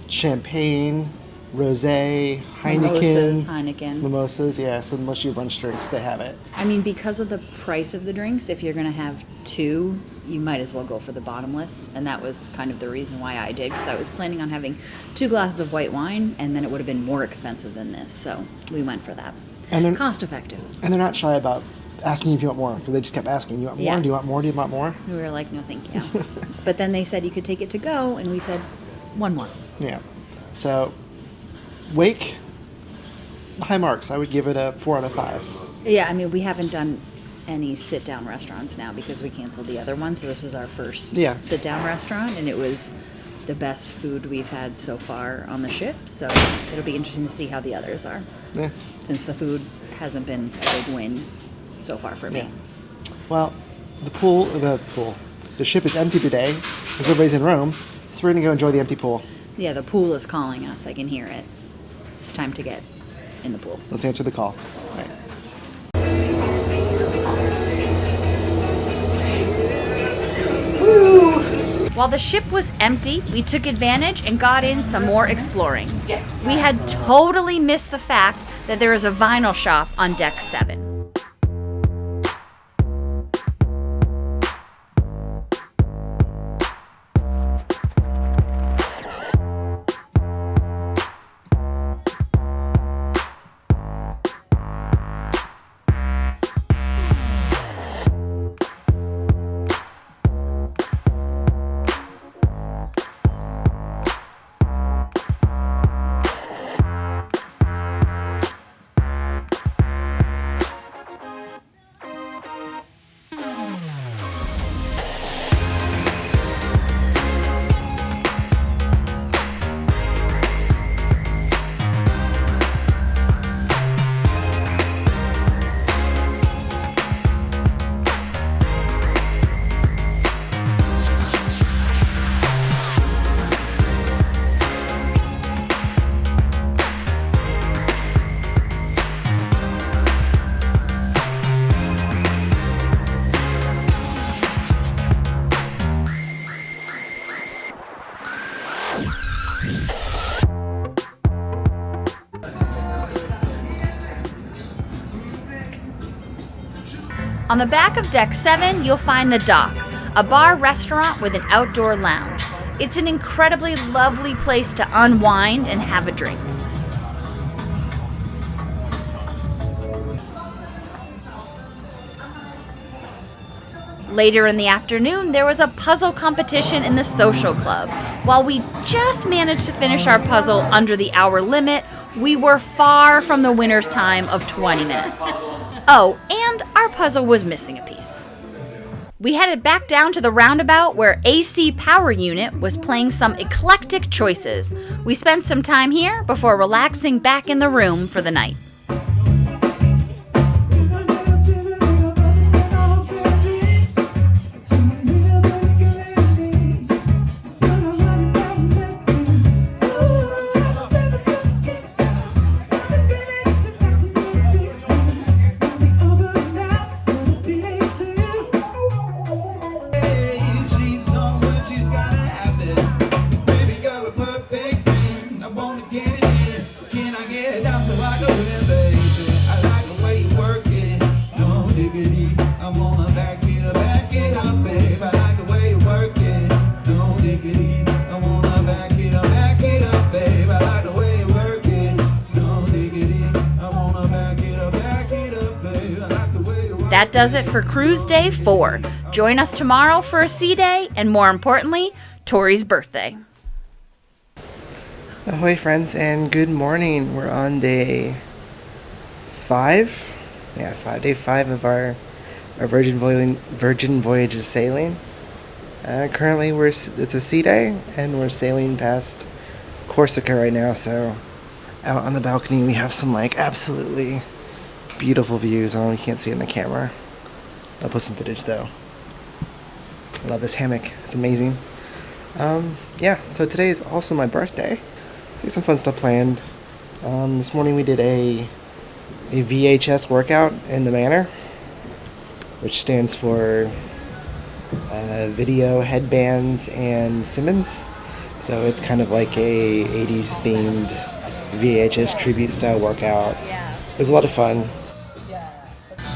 champagne, rosé, Heineken. Mimosas, yeah. So most of your brunch drinks, they have it. I mean, because of the price of the drinks, if you're going to have 2, you might as well go for the bottomless. And that was kind of the reason why I did, because I was planning on having 2 glasses of white wine, and then it would have been more expensive than this. So we went for that. And they're cost effective. And they're not shy about asking if you want more, because they just kept asking, you want more? Yeah. Do you want more? Do you want more? We were like, no, thank you. But then they said you could take it to go, and we said, 1 more. Yeah. So, Wake, high marks. I would give it a 4 out of 5. Yeah, I mean, we haven't done any sit-down restaurants now because we canceled the other one. So this was our first Yeah. sit-down restaurant, and it was the best food we've had so far on the ship. So it'll be interesting to see how the others are. Yeah. Since the food hasn't been a big win so far for me. Yeah. Well, the ship is empty today because everybody's in Rome, so we're gonna go enjoy the empty pool. Yeah, the pool is calling us. I can hear it. It's time to get in the pool. Let's answer the call. While the ship was empty, we took advantage and got in some more exploring. We had totally missed the fact that there is a vinyl shop on deck 7. On the back of deck 7, you'll find the Dock, a bar restaurant with an outdoor lounge. It's an incredibly lovely place to unwind and have a drink. Later in the afternoon, there was a puzzle competition in the social club. While we just managed to finish our puzzle under the hour limit, we were far from the winner's time of 20 minutes. Oh, and our puzzle was missing a piece. We headed back down to the roundabout where AC Power Unit was playing some eclectic choices. We spent some time here before relaxing back in the room for the night. That does it for Cruise Day 4. Join us tomorrow for a sea day and, more importantly, Tori's birthday. Ahoy, friends, and good morning. We're on day 5. Day 5 of our Virgin Voyages sailing. Currently, it's a sea day, and we're sailing past Corsica right now. So, out on the balcony, we have some absolutely beautiful views. I know you can't see it in the camera. I'll post some footage though. I love this hammock. It's amazing. So today is also my birthday. Got some fun stuff planned. This morning we did a VHS workout in the Manor, which stands for Video, Headbands, and Simmons. So it's kind of like a 80s themed VHS tribute style workout. It was a lot of fun.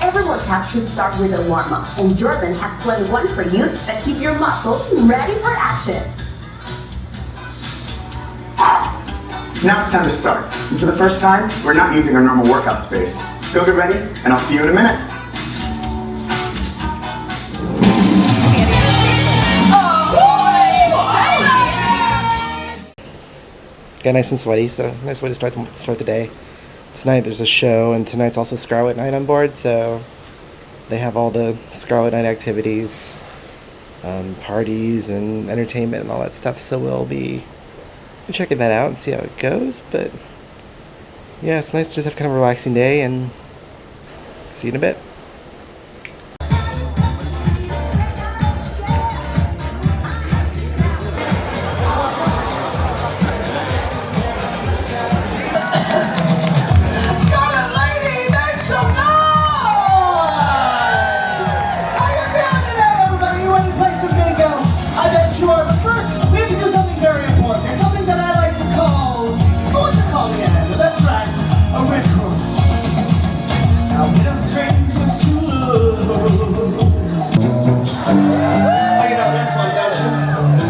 Every workout should start with a warm-up, and Jordan has plenty one for you that keep your muscles ready for action. Now it's time to start. And for the first time, we're not using our normal workout space. Go get ready, and I'll see you in a minute. Got nice and sweaty, so nice way to start the day. Tonight there's a show, and tonight's also Scarlet Night on board, so They have all the Scarlet Night activities, parties and entertainment and all that stuff. So we'll be checking that out and see how it goes. But yeah, it's nice to just have kind of a relaxing day, and see you in a bit.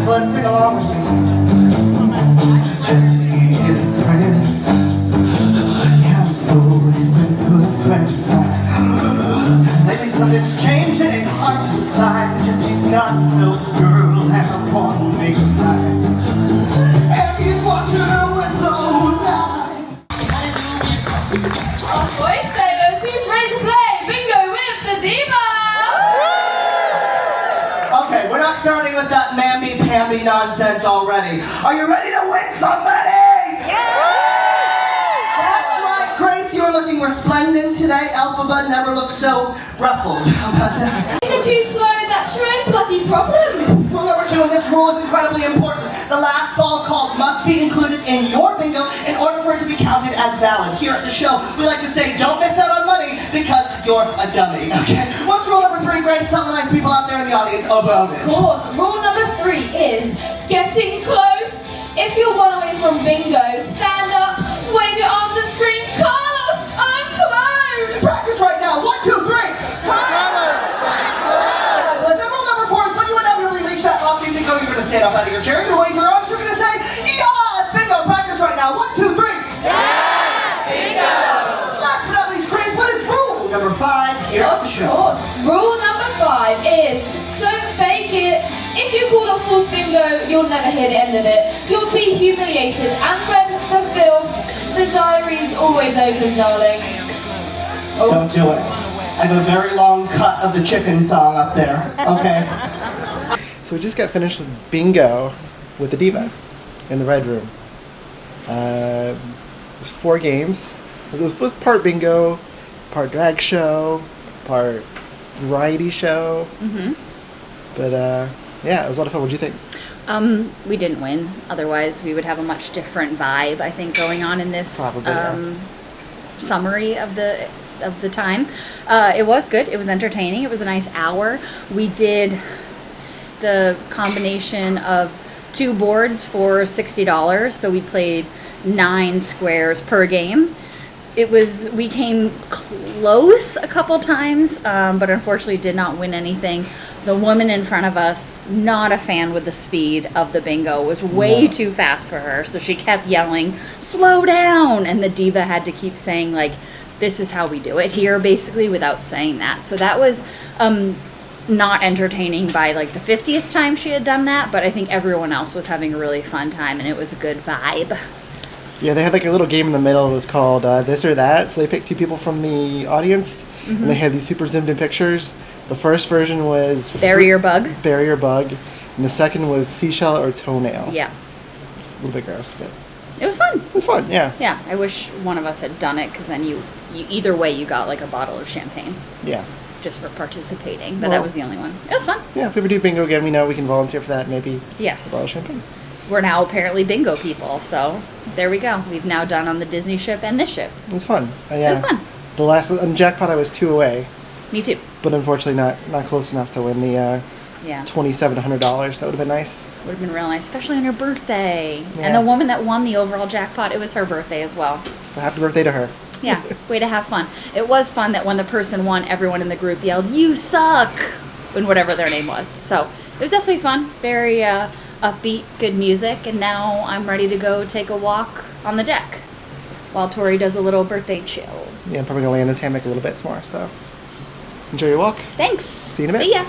Let's sing along with me. Jesse is a friend. Can't always been a good friend. Lately something's changed and it's hard to find. Jesse's not so girl and I want to make her mine. And he's watching her with those eyes. Ahoy, sailors! Who's ready to play bingo with the diva? Okay, we're not starting with that mamby-pamby nonsense already. Are you ready to win somebody? Yeah! That's right, Grace, you're looking resplendent today. Alphabet never looked so ruffled. How about that? If you're too slow, that's your own bloody problem. Rule number 2 in this rule is incredibly important. The last ball called must be included in your bingo in order for it to be counted as valid. Here at the show, we like to say, don't miss out on money because you're a dummy, okay? What's rule number 3, Grace? Tell the nice people out there in the audience about it. Of course, rule number 3 is getting close. If you're one away from bingo, stand up, wave your arms and scream, Carlos, I'm close! Practice right now. 1, 2, 3. Carlos, I'm close! Then rule number 4 is when you inevitably reach that lofty bingo, you're going to stand up out of your chair, you're going to wave your arms, you're going to say, yes! Bingo, practice right now. 1, 2, 3. Yes! Bingo! Last but not least, Grace, what is rule number 5 here at the show? Of course. Rule number 5 is don't fake it. If you call a false bingo, you'll never hear the end of it. You'll be humiliated and read for filth. The diary's always open, darling. Oh. Don't do it. I have a very long cut of the chicken song up there, okay? So we just got finished with bingo with the diva in the red room. It was 4 games. It was part bingo, part drag show, part variety show. Mm-hmm. But yeah, it was a lot of fun. What did you think? We didn't win. Otherwise, we would have a much different vibe, I think, going on in this summary of the time. It was good. It was entertaining. It was a nice hour. We did the combination of 2 boards for $60, so we played 9 squares per game. We came close a couple times, but unfortunately did not win anything. The woman in front of us, not a fan with the speed of the bingo, was way too fast for her, so she kept yelling, slow down, and the diva had to keep saying, like, this is how we do it here, basically, without saying that. So that was not entertaining by, like, the 50th time she had done that, but I think everyone else was having a really fun time, and it was a good vibe. Yeah, they had like a little game in the middle. It was called This or That. So they picked 2 people from the audience, and they had these super zoomed in pictures. The first version was Barrier Bug. Barrier Bug, and the second was Seashell or Toenail. Yeah. It's a little bit gross, but it was fun. It was fun, yeah. Yeah, I wish one of us had done it, because then you either way you got like a bottle of champagne. Yeah. Just for participating, but that was the only one. It was fun. Yeah, if we ever do bingo again, we know we can volunteer for that. Maybe yes. A bottle of champagne. We're now apparently bingo people, so there we go. We've now done on the Disney ship and this ship. It was fun. Yeah. It was fun. The last on jackpot, I was 2 away. Me too. But unfortunately, not close enough to win the $2,700. That would have been nice. Would have been real nice, especially on her birthday. Yeah. And the woman that won the overall jackpot, it was her birthday as well. So happy birthday to her. Yeah, way to have fun. It was fun that when the person won, everyone in the group yelled, "You suck!" when whatever their name was. So it was definitely fun. Very upbeat, good music. And now I'm ready to go take a walk on the deck while Tori does a little birthday chill. Yeah, I'm probably going to lay in this hammock a little bit more, so enjoy your walk. Thanks. See you in a bit. See ya.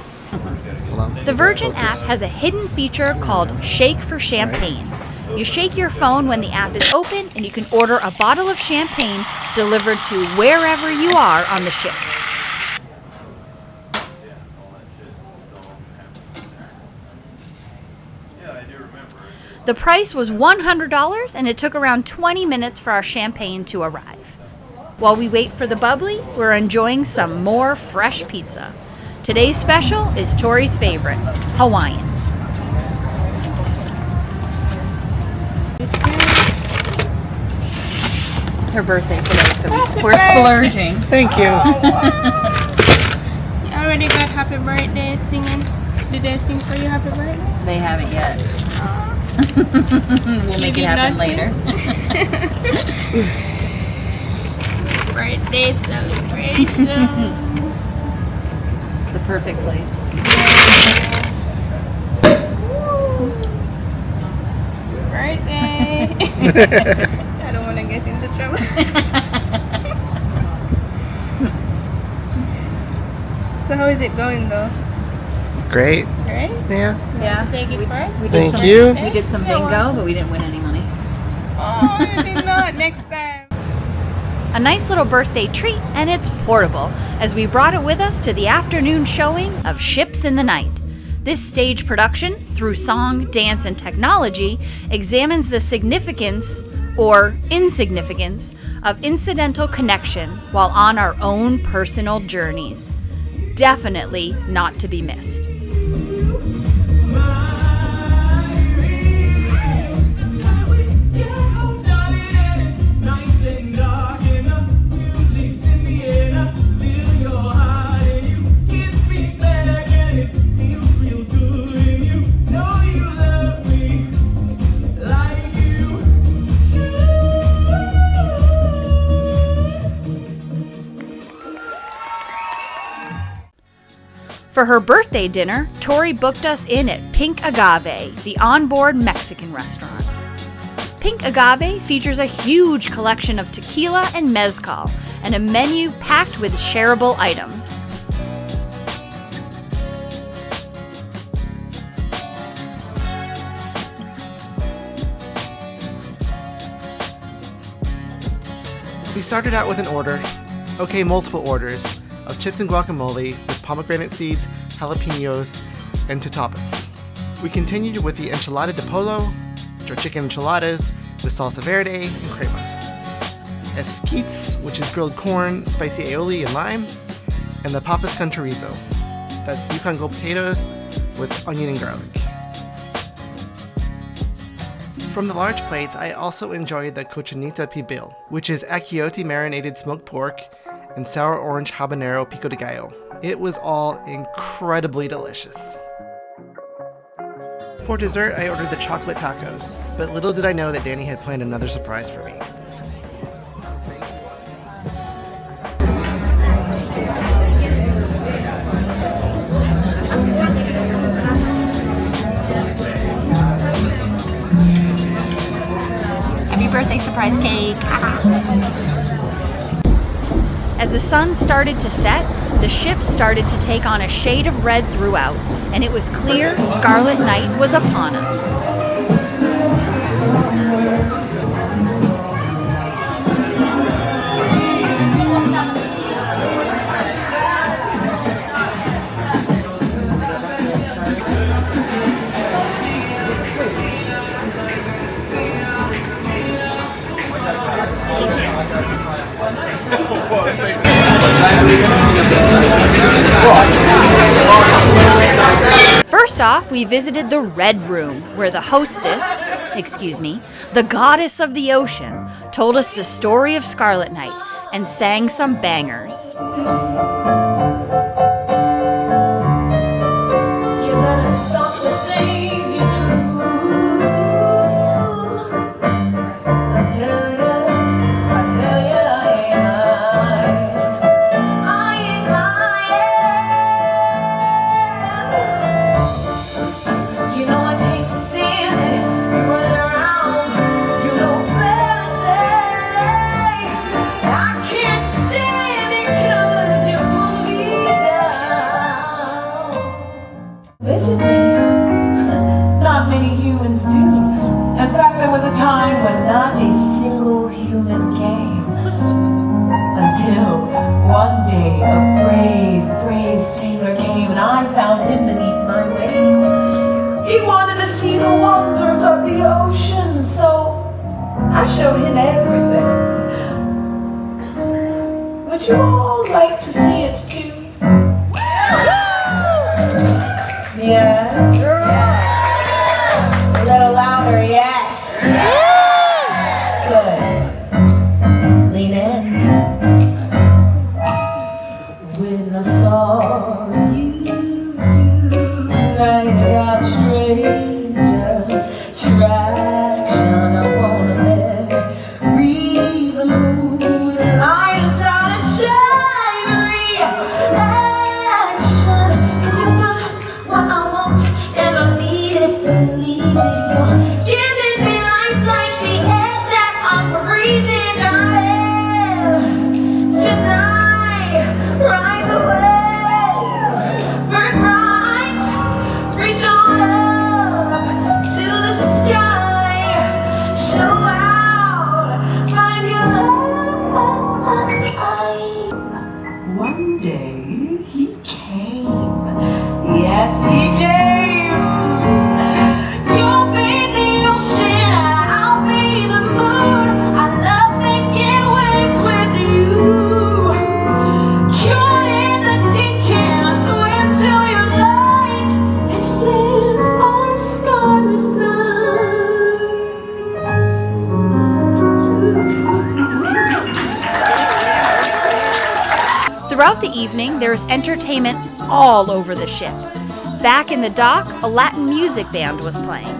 The Virgin app has a hidden feature called Shake for Champagne. You shake your phone when the app is open, and you can order a bottle of champagne delivered to wherever you are on the ship. The price was $100 and it took around 20 minutes for our champagne to arrive. While we wait for the bubbly, we're enjoying some more fresh pizza. Today's special is Tori's favorite, Hawaiian. It's her birthday today, so we're splurging. Thank you. You already got happy birthday singing. Did they sing for you happy birthday? They haven't yet. We'll make it happen later. Birthday celebration. The perfect place. Birthday. I don't want to get into trouble. So how is it going though? Great. Great? Yeah. Yeah. Take it first? Thank you. We did some bingo, but we didn't win any money. Oh, you did not. Next time. A nice little birthday treat, and it's portable, as we brought it with us to the afternoon showing of Ships in the Night. This stage production, through song, dance, and technology, examines the significance or insignificance of incidental connection while on our own personal journeys. Definitely not to be missed. For her birthday dinner, Tori booked us in at Pink Agave, the onboard Mexican restaurant. Pink Agave features a huge collection of tequila and mezcal, and a menu packed with shareable items. We started out with an order, multiple orders, of chips and guacamole with pomegranate seeds, jalapenos, and tapas. We continued with the enchilada de polo, which are chicken enchiladas with salsa verde and crema. Esquites, which is grilled corn, spicy aioli, and lime, and the papas con chorizo. That's Yukon Gold potatoes with onion and garlic. From the large plates, I also enjoyed the cochinita pibil, which is achiote marinated smoked pork and sour orange habanero pico de gallo. It was all incredibly delicious. For dessert, I ordered the chocolate tacos, but little did I know that Danny had planned another surprise for me. Happy birthday surprise cake! As the sun started to set, the ship started to take on a shade of red throughout, and it was clear Scarlet Night was upon us. First off, we visited the Red Room, where the the goddess of the ocean, told us the story of Scarlet Night and sang some bangers. He wanted to see the wonders of the ocean. showed him everything. Would you all like to see it too? Yeah? A little louder, yes. Good. Lean in. When I saw you tonight, got stranger attraction. I wanna read the moonlight inside and shinery action. 'Cause you got what I want and I need it, believe it. You're giving me life like the air that I'm breathing. I am tonight, right away. Burn bright, reach on up to the sky. Show out, find your light. One day he came, yes he came. You'll be the ocean, I'll be the moon. I love making waves with you. Caught in the deep, can't swim till you're light. This is our scarlet night. Throughout the evening, there is entertainment all over the ship. Back in the dock, a Latin music band was playing.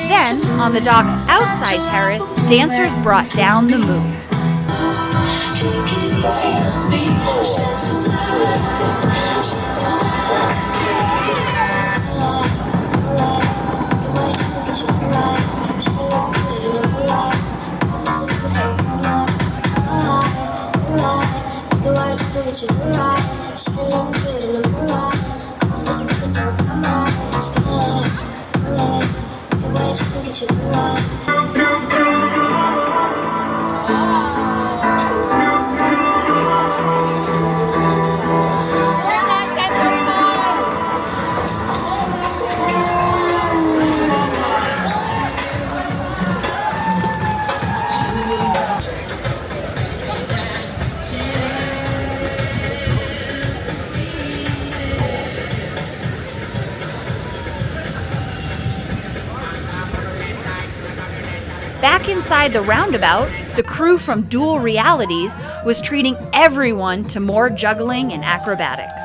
Then, on the dock's outside terrace, dancers brought down the moon. Back inside the roundabout, the crew from Dual Realities was treating everyone to more juggling and acrobatics.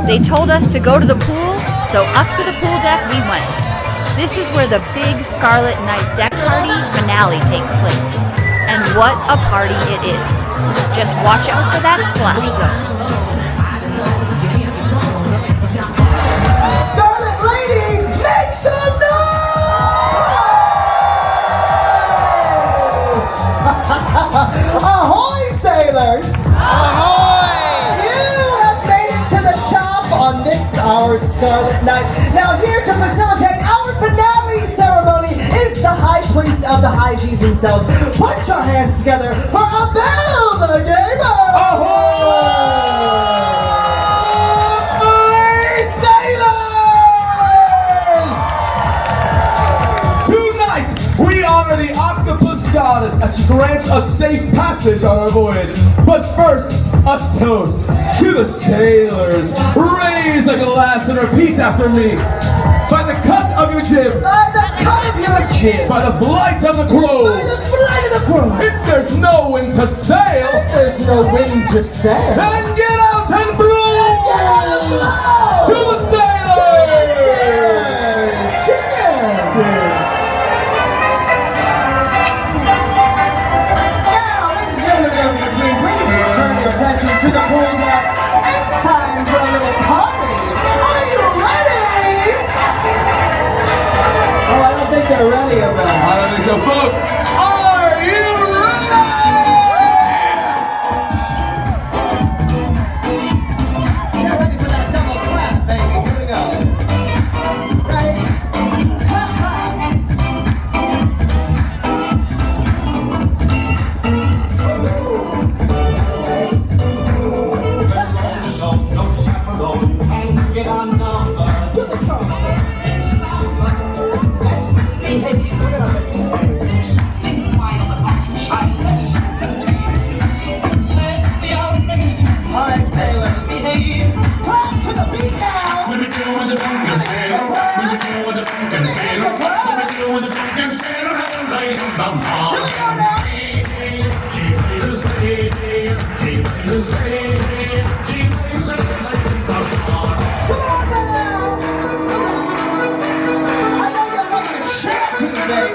They told us to go to the pool, so up to the pool deck we went. This is where the big Scarlet Night deck party finale takes place. And what a party it is. Just watch out for that splash zone. Scarlet Lady, make some noise! Ahoy, sailors! Ahoy! You have made it to the top on this our Scarlet Night. Now here to facilitate of the high seas themselves. Put your hands together for Abel the Gamer! Tonight, we honor the octopus goddess as she grants us safe passage on our voyage. But first, a toast to the sailors. Raise a glass and repeat after me. By the cut of your jib. By the cut of your jib. By the flight of the crew. By the flight of the crew. If there's no wind to sail. If there's no wind to sail. Then get out and blow. To the sailors. Cheers. Now, ladies and gentlemen, girls in between, please turn your attention to the pool deck. It's time for a little party. Are you ready? Oh, I don't think they're ready of that. I don't think so, folks. Are you ready? Get ready for that double clap, baby. Here we go. Ready? Clap, clap. To the top. All right, sailors. Clap to the beat now. What we do with the pumpkin sailor? What we do with the pumpkin sailor? What we do with the pumpkin sailor? Have a light on the mall. Here we go now. She blazes way, she blazes way, she blazes way like the mall. Come on now. I know you're looking to share today.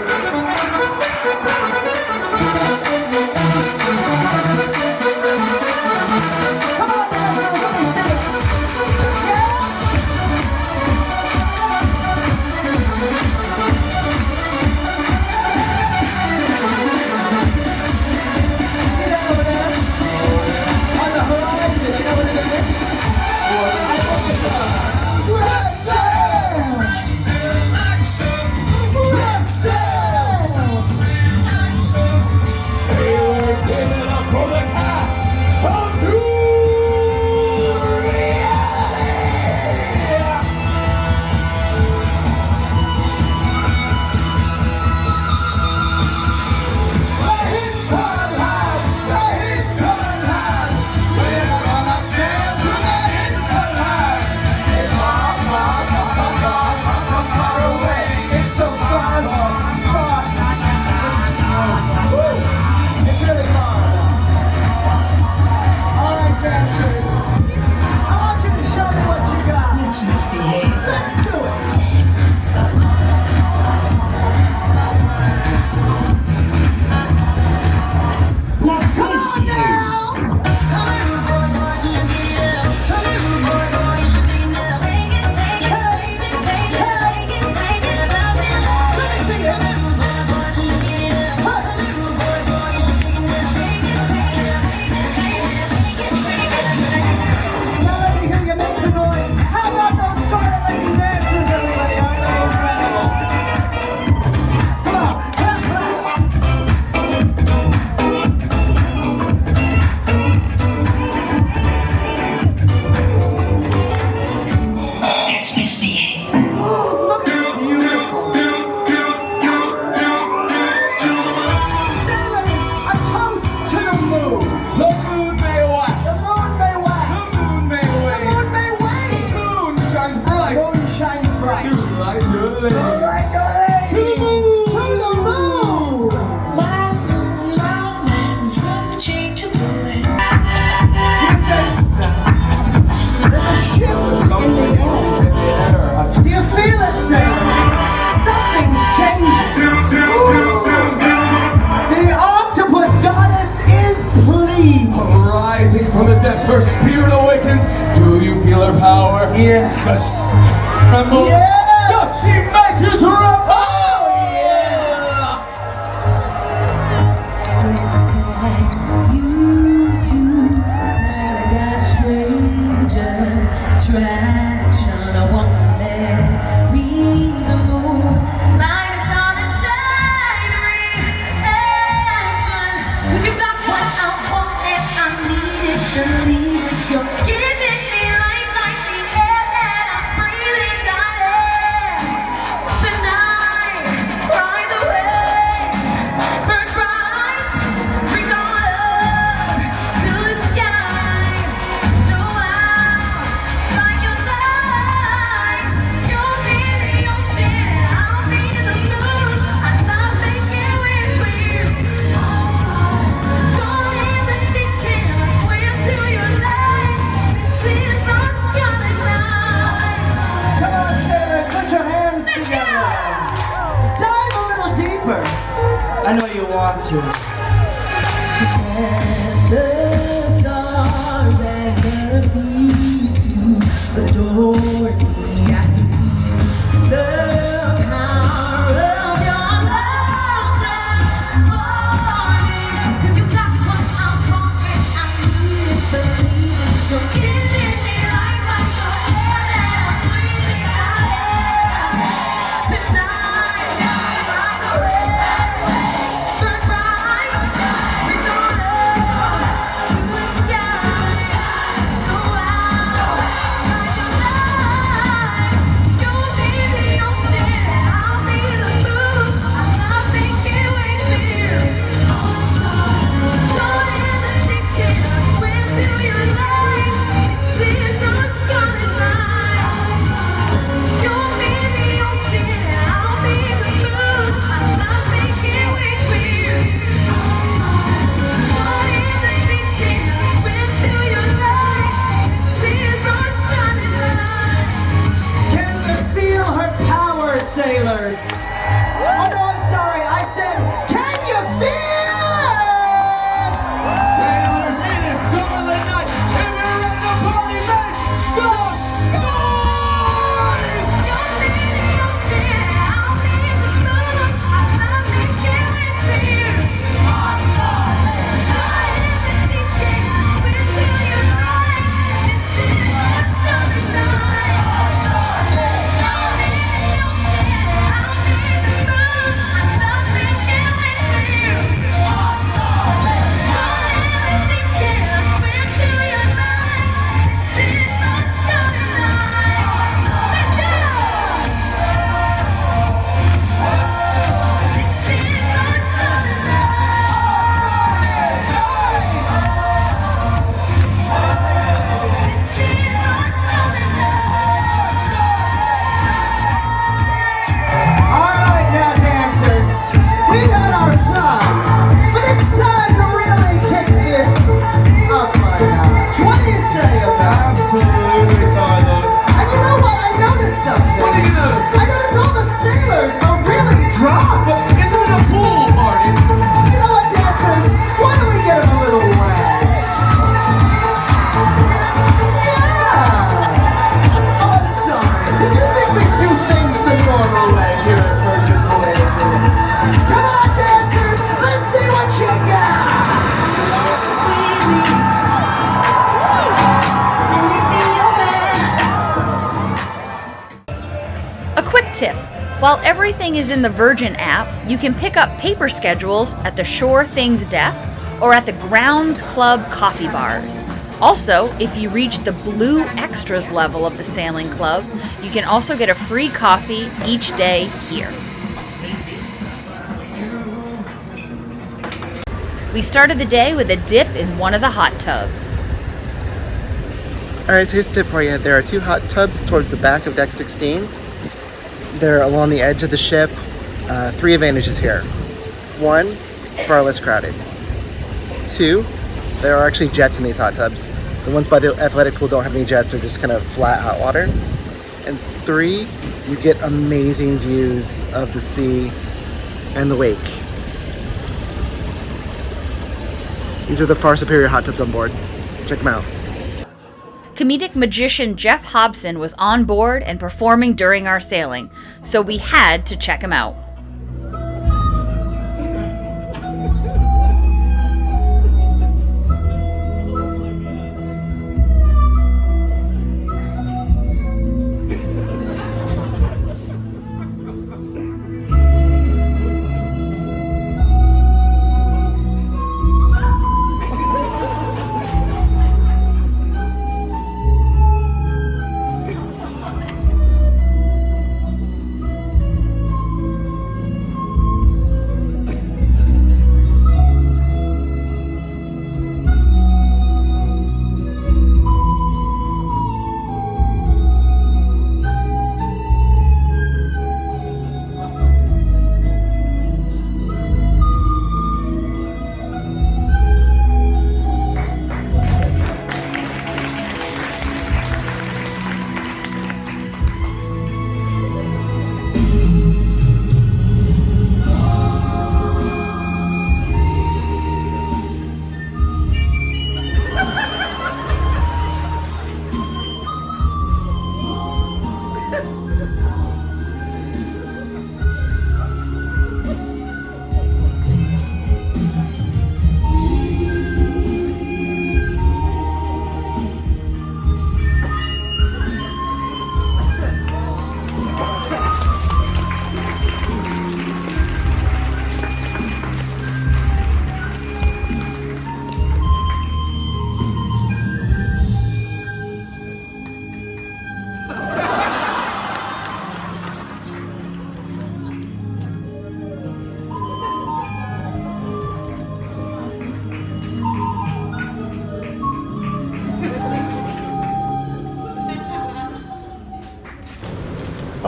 Come on now, so let me sing it. Yeah. deeper. I know you want to. And the stars and the seas to adore me. I can feel the power of your love transforming. 'Cause you got what I'm wanting, I need it, believe it. So give me life like the air that I'm breathing out. Tonight, by the way, burn bright with your love to the sky. So out like a light. You'll be the ocean and I'll be the moon. I'm not thinking with fear. Don't ever think it, swim to your light. This is your scarlet night. You'll be the ocean and I'll be the moon. I'm not thinking with fear. Don't ever think it, swim to your light. This is your scarlet night. Can you feel her power, sailors? Oh no, I'm sorry. I said, can you feel it? Sailors, it is Scarlet Night, and we're ready to party, make some noise! You'll be the ocean and I'll be the moon. I'm not thinking with fear. Don't ever think it, swim to your light. This is your scarlet night. You'll be the ocean and I'll be the moon. I'm not thinking with fear. Don't ever think it, swim to your light. This is your scarlet night. Let's go! This is your scarlet night. This is your scarlet Alright now, dancers. We've had our fun, but it's time to really kick this up a notch. What do you say about it? Absolutely, Carlos. And you know what? I noticed something. What do you notice? I noticed all the sailors are really drunk. But isn't it a pool party? You know what, dancers? Why don't we get them a little wet? Yeah. Oh, I'm sorry. Did you think we do things the normal way here at Virgin Voyages? Come on, dancers. Let's see what you got. A quick tip. While everything is in the Virgin app, you can pick up paper schedules at the Shore Things desk or at the Grounds Club coffee bars. Also, if you reach the Blue Extras level of the Sailing Club, you can also get a free coffee each day here. We started the day with a dip in one of the hot tubs. Alright, so here's a tip for you. There are 2 hot tubs towards the back of deck 16. They're along the edge of the ship. 3 advantages here. 1, far less crowded. 2, there are actually jets in these hot tubs. The ones by the athletic pool don't have any jets, they're just kind of flat hot water. And 3, you get amazing views of the sea and the wake. These are the far superior hot tubs on board. Check them out. Comedic magician Jeff Hobson was on board and performing during our sailing, so we had to check him out.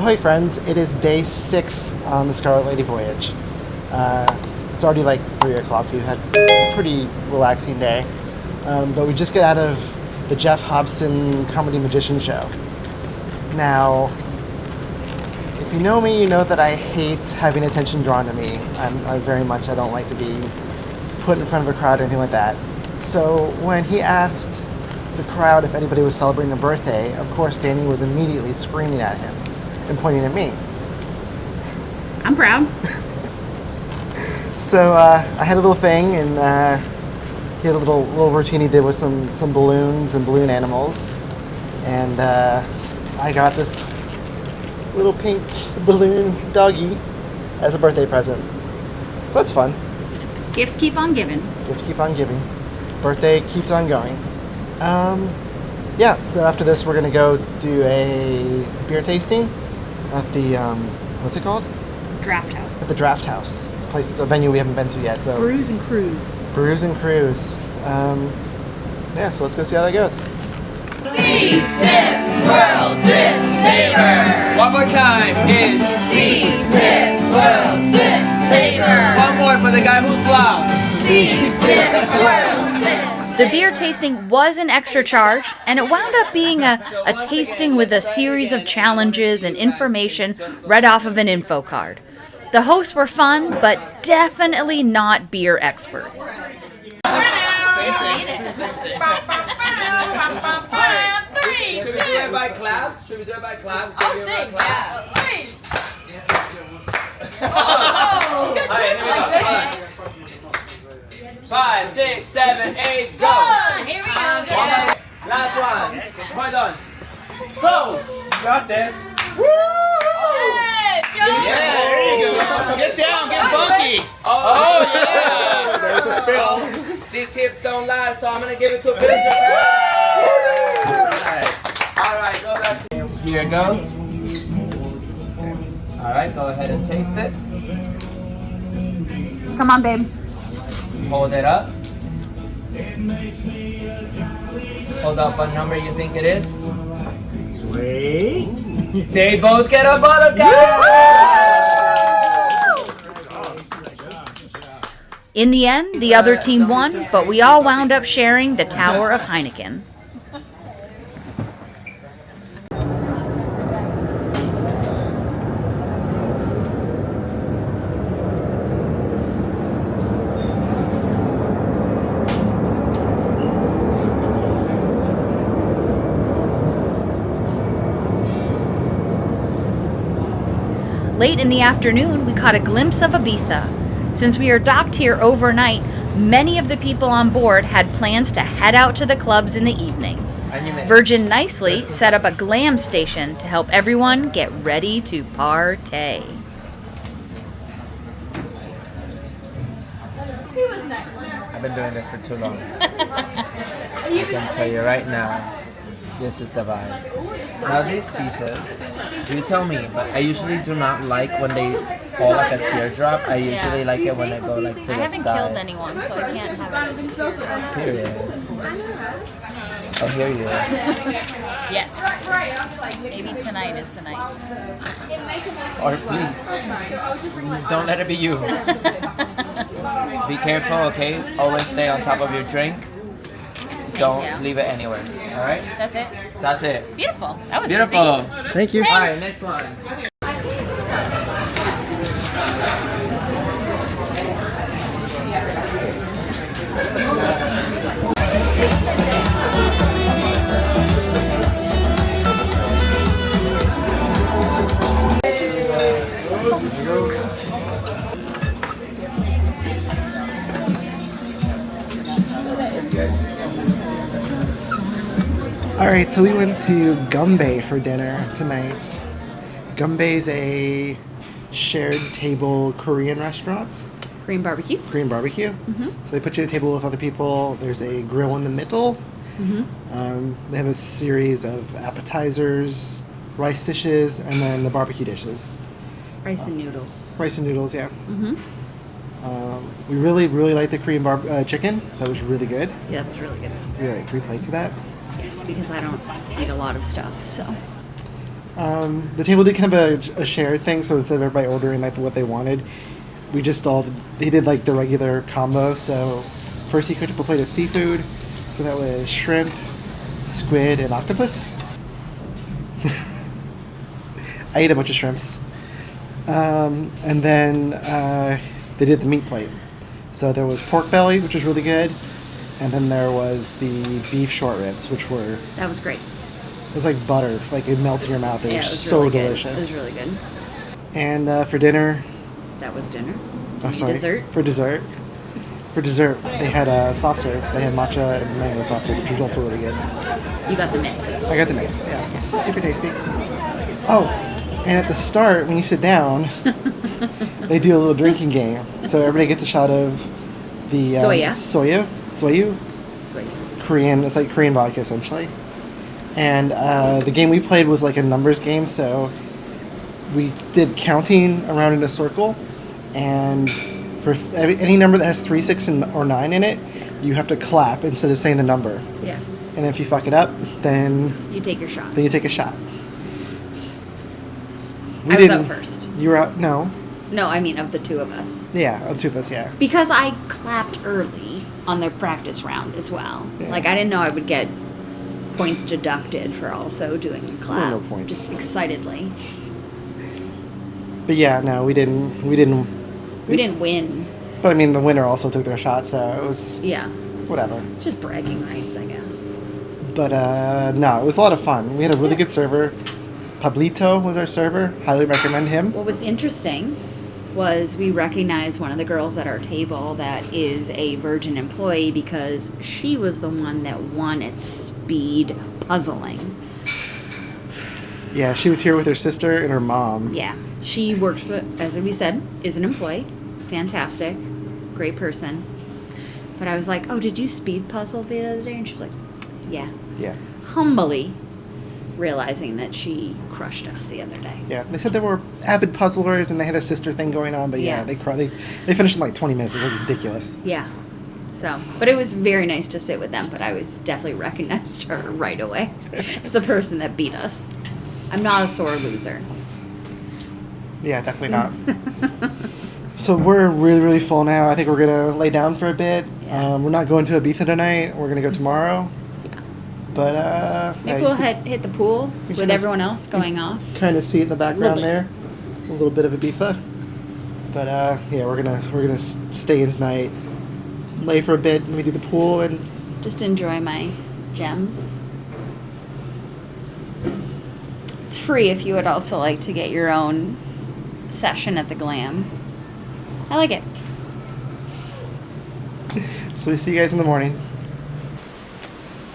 Ahoy friends, it is day 6 on the Scarlet Lady voyage. It's already like 3 o'clock. We had a pretty relaxing day. But we just got out of the Jeff Hobson Comedy Magician show. Now, if you know me, you know that I hate having attention drawn to me. I don't like to be put in front of a crowd or anything like that. So when he asked the crowd if anybody was celebrating a birthday, of course Danny was immediately screaming at him and pointing at me. I'm proud. So I had a little thing, and he had a little routine he did with some balloons and balloon animals, and I got this little pink balloon doggy as a birthday present. So that's fun. Gifts keep on giving. Gifts keep on giving. Birthday keeps on going. Yeah, so after this we're gonna go do a beer tasting at the, what's it called? Draft House. At the Draft House. It's a venue we haven't been to yet, so. Brews and Cruise. Brews and Cruise. Yeah, so let's go see how that goes. See, sniff, swirl, sip, savor. One more time. It's see, sniff, swirl, sip, savor. One more for the guy who's lost. See, sniff, swirl, sip. The beer tasting was an extra charge, and it wound up being a tasting with a series of challenges and information read off of an info card. The hosts were fun, but definitely not beer experts. Should we do it by claps? Should we do it by claps? I'll sing. Yeah. 5, 6, 7, 8, go! Here we go. Last one. Well done. Go! Got this. Yeah, there you go. Get down, get funky. Oh yeah. There's a spill. These hips don't lie, so I'm gonna give it to a business. Alright, go back. Here it goes. Alright, go ahead and taste it. Come on, babe. Hold it up. Hold up what number you think it is. Sweet. They both get a bottle cap! In the end, the other team won, but we all wound up sharing the Tower of Heineken. Late in the afternoon, we caught a glimpse of Ibiza. Since we are docked here overnight, many of the people on board had plans to head out to the clubs in the evening. Virgin nicely set up a glam station to help everyone get ready to partay. I've been doing this for too long. I can tell you right now, this is the vibe. Now these pieces, you tell me, but I usually do not like when they fall like a teardrop. I usually like it when they go like to the side. I haven't killed anyone, so I can't have it as a teardrop. Period. I hear you. Yet. Maybe tonight is the night. Or please, don't let it be you. Be careful, okay? Always stay on top of your drink. Don't leave it anywhere. All right? That's it? That's it. Beautiful. That was beautiful. easy. Thank you. All right, next one. Alright, so we went to Gunbae for dinner tonight. Gunbae's a shared table Korean restaurant. Korean barbecue. Korean barbecue. So they put you at a table with other people. There's a grill in the middle. They have a series of appetizers, rice dishes, and then the barbecue dishes. Rice and noodles. Rice and noodles, yeah. We really liked the Korean chicken. That was really good. Yeah, that was really good. We had like 3 plates of that. Yes, because I don't eat a lot of stuff, so. The table did kind of a shared thing, so instead of everybody ordering like what they wanted, we just they did like the regular combo. So first he cooked up a plate of seafood, so that was shrimp, squid, and octopus. I ate a bunch of shrimps. And then they did the meat plate. So there was pork belly, which was really good, and then there was the beef short ribs, which were... That was great. It was like butter, like it melted in your mouth. It was so really delicious. Good. It was really good. And for dinner... That was dinner. Oh, sorry. Dessert? For dessert. For dessert, they had soft serve. They had matcha and mango soft serve, which was also really good. You got the mix. I got the mix, yeah. It's super tasty. Oh, and at the start, when you sit down, they do a little drinking game. So everybody gets a shot of the soyu. Korean, it's like Korean vodka, essentially. And the game we played was like a numbers game, so we did counting around in a circle, and for any number that has 3, 6, or 9 in it, you have to clap instead of saying the number. Yes. And if you fuck it up, then... You take your shot. Then you take a shot. I was out first. You were out? No. No, I mean of the two of us. Yeah, of two of us, yeah. Because I clapped early on the practice round as well. Yeah. Like, I didn't know I would get points deducted for also doing the clap. No points. Just excitedly. But yeah, no, we didn't We didn't win. But I mean, the winner also took their shot, so it was... Yeah. Whatever. Just bragging rights, I guess. But no, it was a lot of fun. We had a really good server. Pablito was our server. Highly recommend him. What was interesting was we recognized one of the girls at our table that is a Virgin employee because she was the one that won at speed puzzling. Yeah, she was here with her sister and her mom. Yeah. She works for, as we said, is an employee. Fantastic. Great person. But I was like, oh, did you speed puzzle the other day? And she was like, yeah. Yeah. Humbly realizing that she crushed us the other day. Yeah, they said they were avid puzzlers and they had a sister thing going on, but yeah, they finished in like 20 minutes. It was ridiculous. Yeah. So, but it was very nice to sit with them, but I was definitely recognized her right away as the person that beat us. I'm not a sore loser. Yeah, definitely not. So we're really, really full now. I think we're going to lay down for a bit. Yeah. We're not going to Ibiza tonight. We're going to go tomorrow. Yeah. But maybe we'll hit the pool with everyone else going off. Kind of see it in the background there. A little bit of Ibiza. But yeah, we're gonna stay in tonight, lay for a bit, and we do the pool and just enjoy my gems. It's free if you would also like to get your own session at the Glam. I like it. So we see you guys in the morning.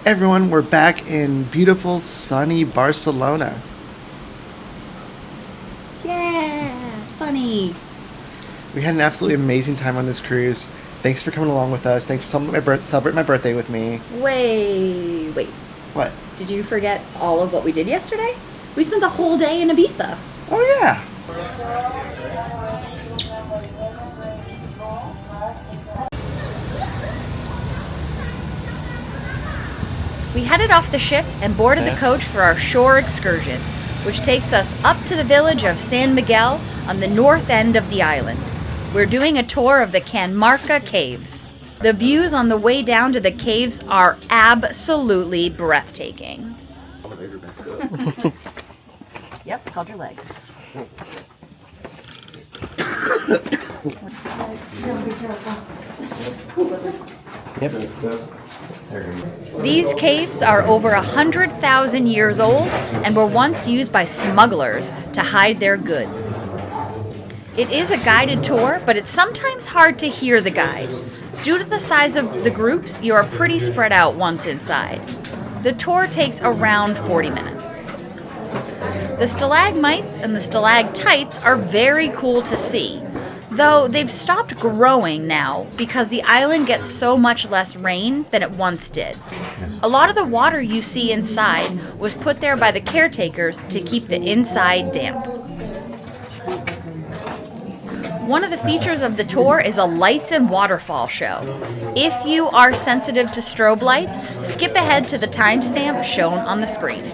Everyone, we're back in beautiful, sunny Barcelona. Yeah, sunny. We had an absolutely amazing time on this cruise. Thanks for coming along with us. Thanks for celebrating my birthday with me. Wait. What? Did you forget all of what we did yesterday? We spent the whole day in Ibiza. Oh, yeah. We headed off the ship and boarded the coach for our shore excursion, which takes us up to the village of San Miguel on the north end of the island. We're doing a tour of the Can Marcà Caves. The views on the way down to the caves are absolutely breathtaking. Yep, called your legs. Yep. These caves are over 100,000 years old and were once used by smugglers to hide their goods. It is a guided tour, but it's sometimes hard to hear the guide. Due to the size of the groups, you are pretty spread out once inside. The tour takes around 40 minutes. The stalagmites and the stalactites are very cool to see, though they've stopped growing now because the island gets so much less rain than it once did. A lot of the water you see inside was put there by the caretakers to keep the inside damp. One of the features of the tour is a lights and waterfall show. If you are sensitive to strobe lights, skip ahead to the timestamp shown on the screen.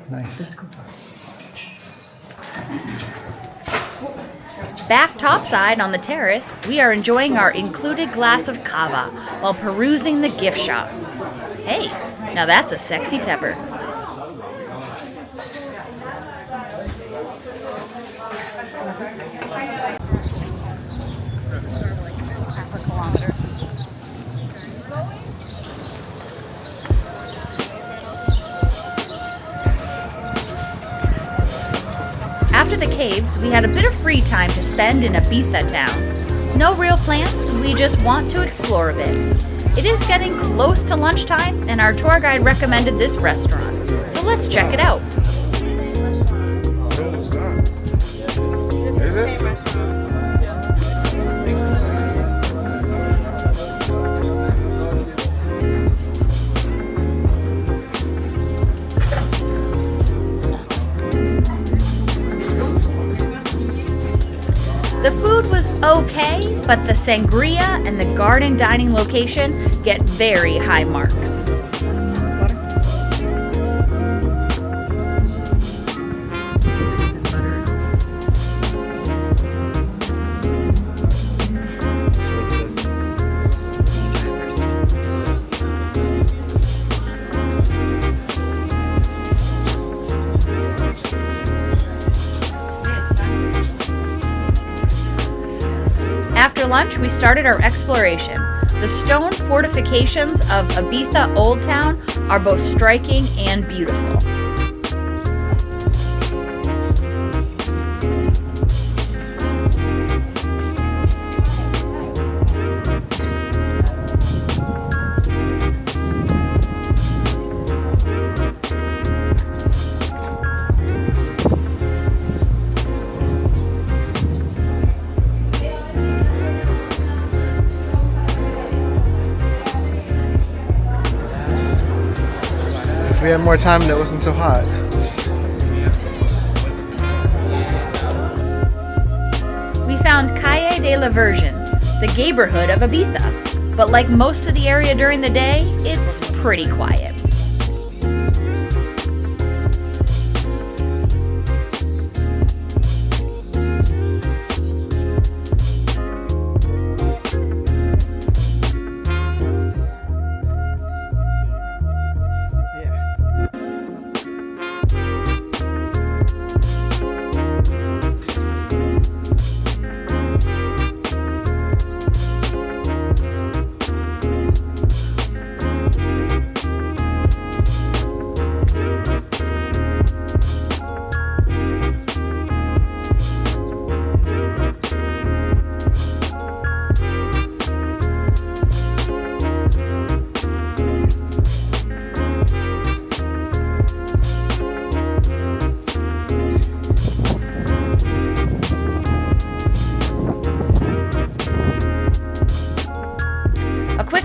Nice. That's cool. Back topside on the terrace, we are enjoying our included glass of cava while perusing the gift shop. Hey, now that's a sexy pepper. After the caves, we had a bit of free time to spend in Ibiza town. No real plans, we just want to explore a bit. It is getting close to lunchtime, and our tour guide recommended this restaurant, so let's check it out. This is the same restaurant. The food was okay, but the sangria and the garden dining location get very high marks. After lunch, we started our exploration. The stone fortifications of Ibiza Old Town are both striking and beautiful. If we had more time and it wasn't so hot. We found Calle de la Virgin, the neighborhood of Ibiza, but like most of the area during the day, it's pretty quiet.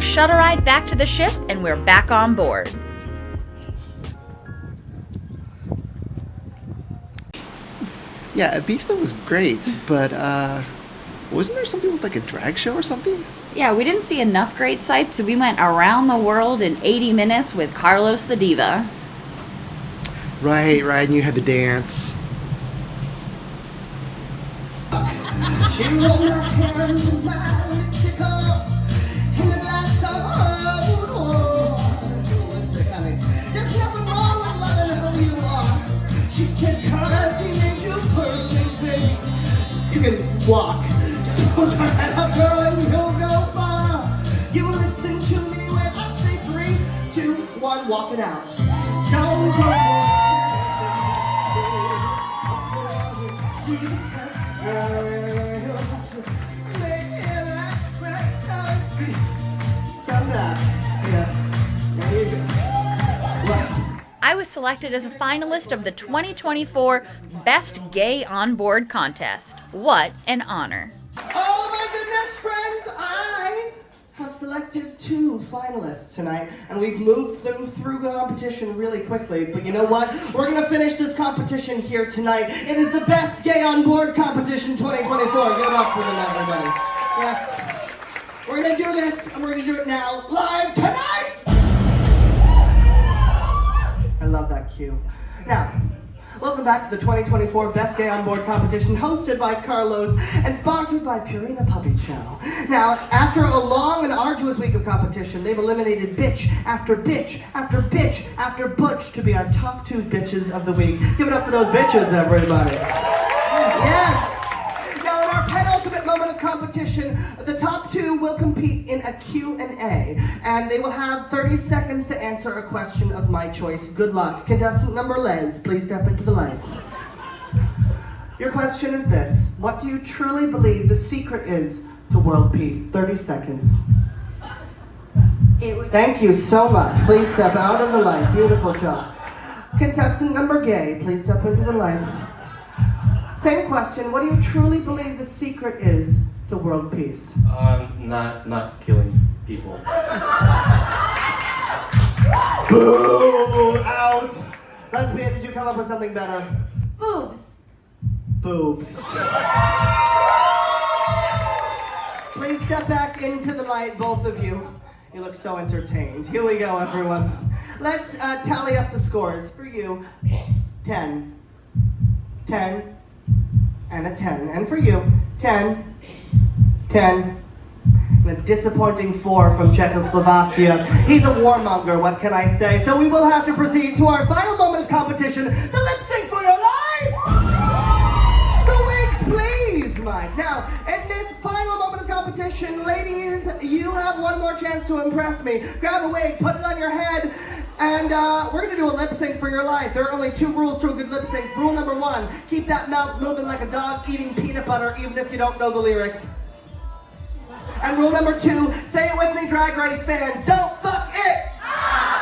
Shuttle ride back to the ship, and we're back on board. Yeah, Ibiza was great, but wasn't there something with like a drag show or something? Yeah, we didn't see enough great sights, so we went around the world in 80 minutes with Carlos the Diva. Right, and you had the dance. She rolled my hands and my lipstick up in the glass of her water. There's nothing wrong with loving who you are. She said, cause he made you perfect, baby. You can walk. Just put your head up, girl, and you'll go far. You listen to me when I say 3, 2, 1, walk it out. Don't go I was selected as a finalist of the 2024 Best Gay On Board contest. What an honor. Oh my goodness, friends! I have selected 2 finalists tonight, and we've moved them through the competition really quickly. But you know what? We're gonna finish this competition here tonight. It is the Best Gay On Board competition 2024. Give it up for them, everybody. Yes. We're gonna do this, and we're gonna do it now, live tonight! I love that cue. Now, welcome back to the 2024 Best Gay on Board competition hosted by Carlos and sponsored by Purina Puppy Chow. Now, after a long and arduous week of competition, they've eliminated bitch after bitch after bitch after butch to be our top 2 bitches of the week. Give it up for those bitches, everybody. Yes! Now, in our penultimate moment of competition, the top 2 will compete in a Q&A, and they will have 30 seconds to answer a question of my choice. Good luck. Contestant number Les, please step into the light. Your question is this: what do you truly believe the secret is to world peace? 30 seconds. Thank you so much. Please step out of the light. Beautiful job. Contestant number Gay, please step into the light. Same question. What do you truly believe the secret is to world peace? Not killing people. Boo! Out! Lesbian, did you come up with something better? Boobs. Boobs. Please step back into the light, both of you. You look so entertained. Here we go, everyone. Let's tally up the scores. For you, 10, 10, and a 10. And for you, 10, 10, and a disappointing 4 from Czechoslovakia. He's a warmonger, what can I say? So we will have to proceed to our final moment of competition, the lip sync for your life! The wigs, please, Mike. Now, in this final moment of competition, ladies, you have one more chance to impress me. Grab a wig, put it on your head, and we're gonna do a lip sync for your life. There are only 2 rules to a good lip sync. Rule number 1, keep that mouth moving like a dog eating peanut butter, even if you don't know the lyrics. And rule number 2, say it with me, Drag Race fans, don't fuck it!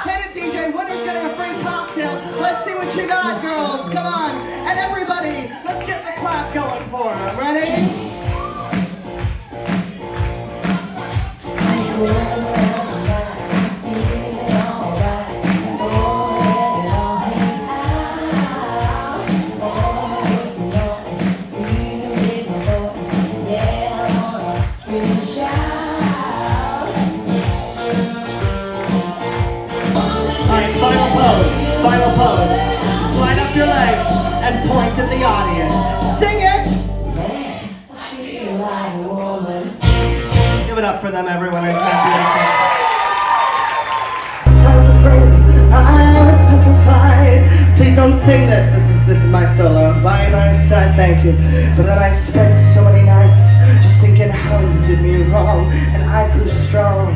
Hit it, DJ, winner's getting a free cocktail. Let's see what you got, girls, come on. And everybody, let's get the clap going for them. Ready? Final pose. Slide up your leg and point at the audience. Sing it! Give it up for them, everyone. Isn't that beautiful? I was afraid, I was petrified. Please don't sing this. This is my solo. By my side, thank you. But then I spent so many nights just thinking how you did me wrong, and I grew strong,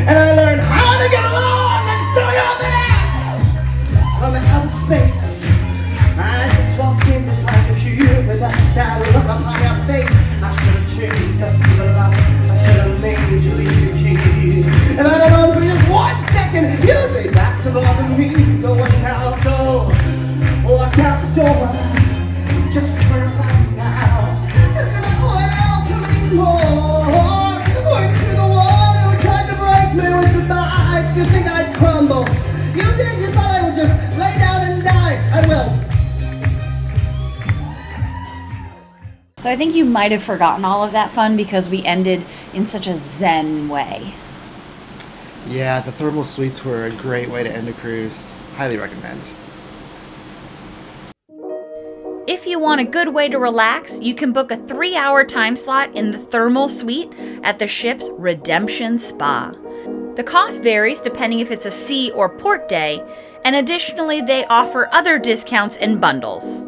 and I learned how to get along, and so you're there. From outer space, I just walked in like a cube with that sad look upon your face. I should have changed that evil life. I should have made you leave your key. If I'd have known for just 1 second, you'd be back to bothering me. Go on now, go. Walk out the door. Just turn around now. Cause you're not welcome anymore. Weren't you the one who tried to break me with goodbye? You think I'd crumble? You did, you thought I would just lay down and die. I will. So I think you might have forgotten all of that fun because we ended in such a zen way. Yeah, the thermal suites were a great way to end a cruise. Highly recommend. If you want a good way to relax, you can book a 3-hour time slot in the thermal suite at the ship's Redemption Spa. The cost varies depending if it's a sea or port day, and additionally they offer other discounts and bundles.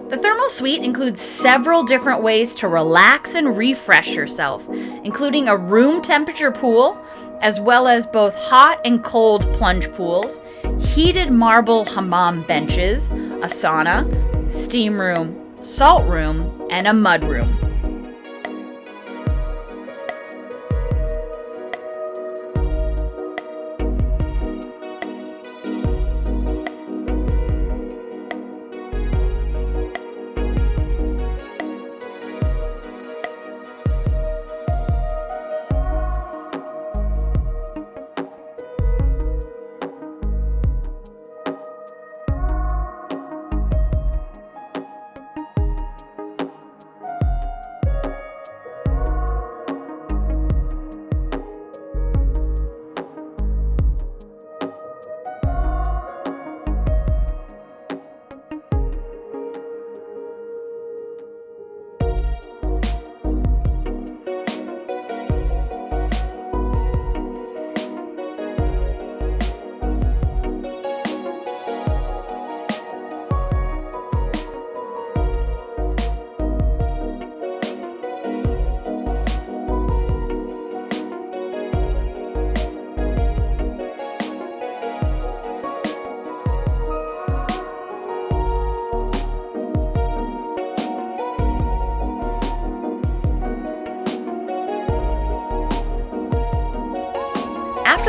The thermal suite includes several different ways to relax and refresh yourself, including a room temperature pool, as well as both hot and cold plunge pools, heated marble hammam benches, a sauna, steam room, salt room, and a mud room.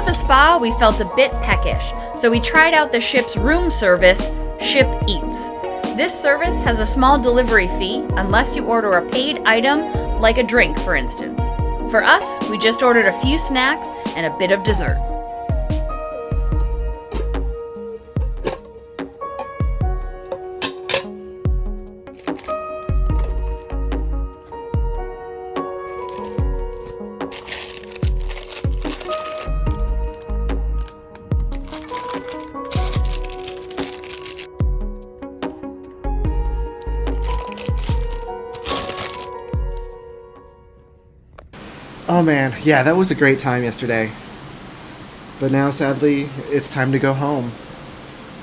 the spa, we felt a bit peckish, so we tried out the ship's room service, Ship Eats. This service has a small delivery fee unless you order a paid item, like a drink, for instance. For us, we just ordered a few snacks and a bit of dessert. Oh man, yeah, that was a great time yesterday. But now, sadly, it's time to go home.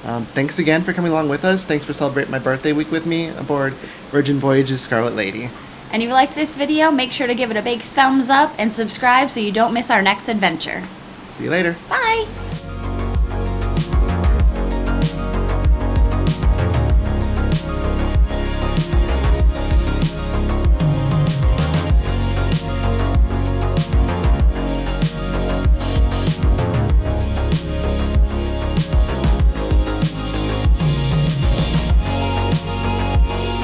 Thanks again for coming along with us. Thanks for celebrating my birthday week with me aboard Virgin Voyages Scarlet Lady. And if you liked this video, make sure to give it a big thumbs up and subscribe so you don't miss our next adventure. See you later. Bye!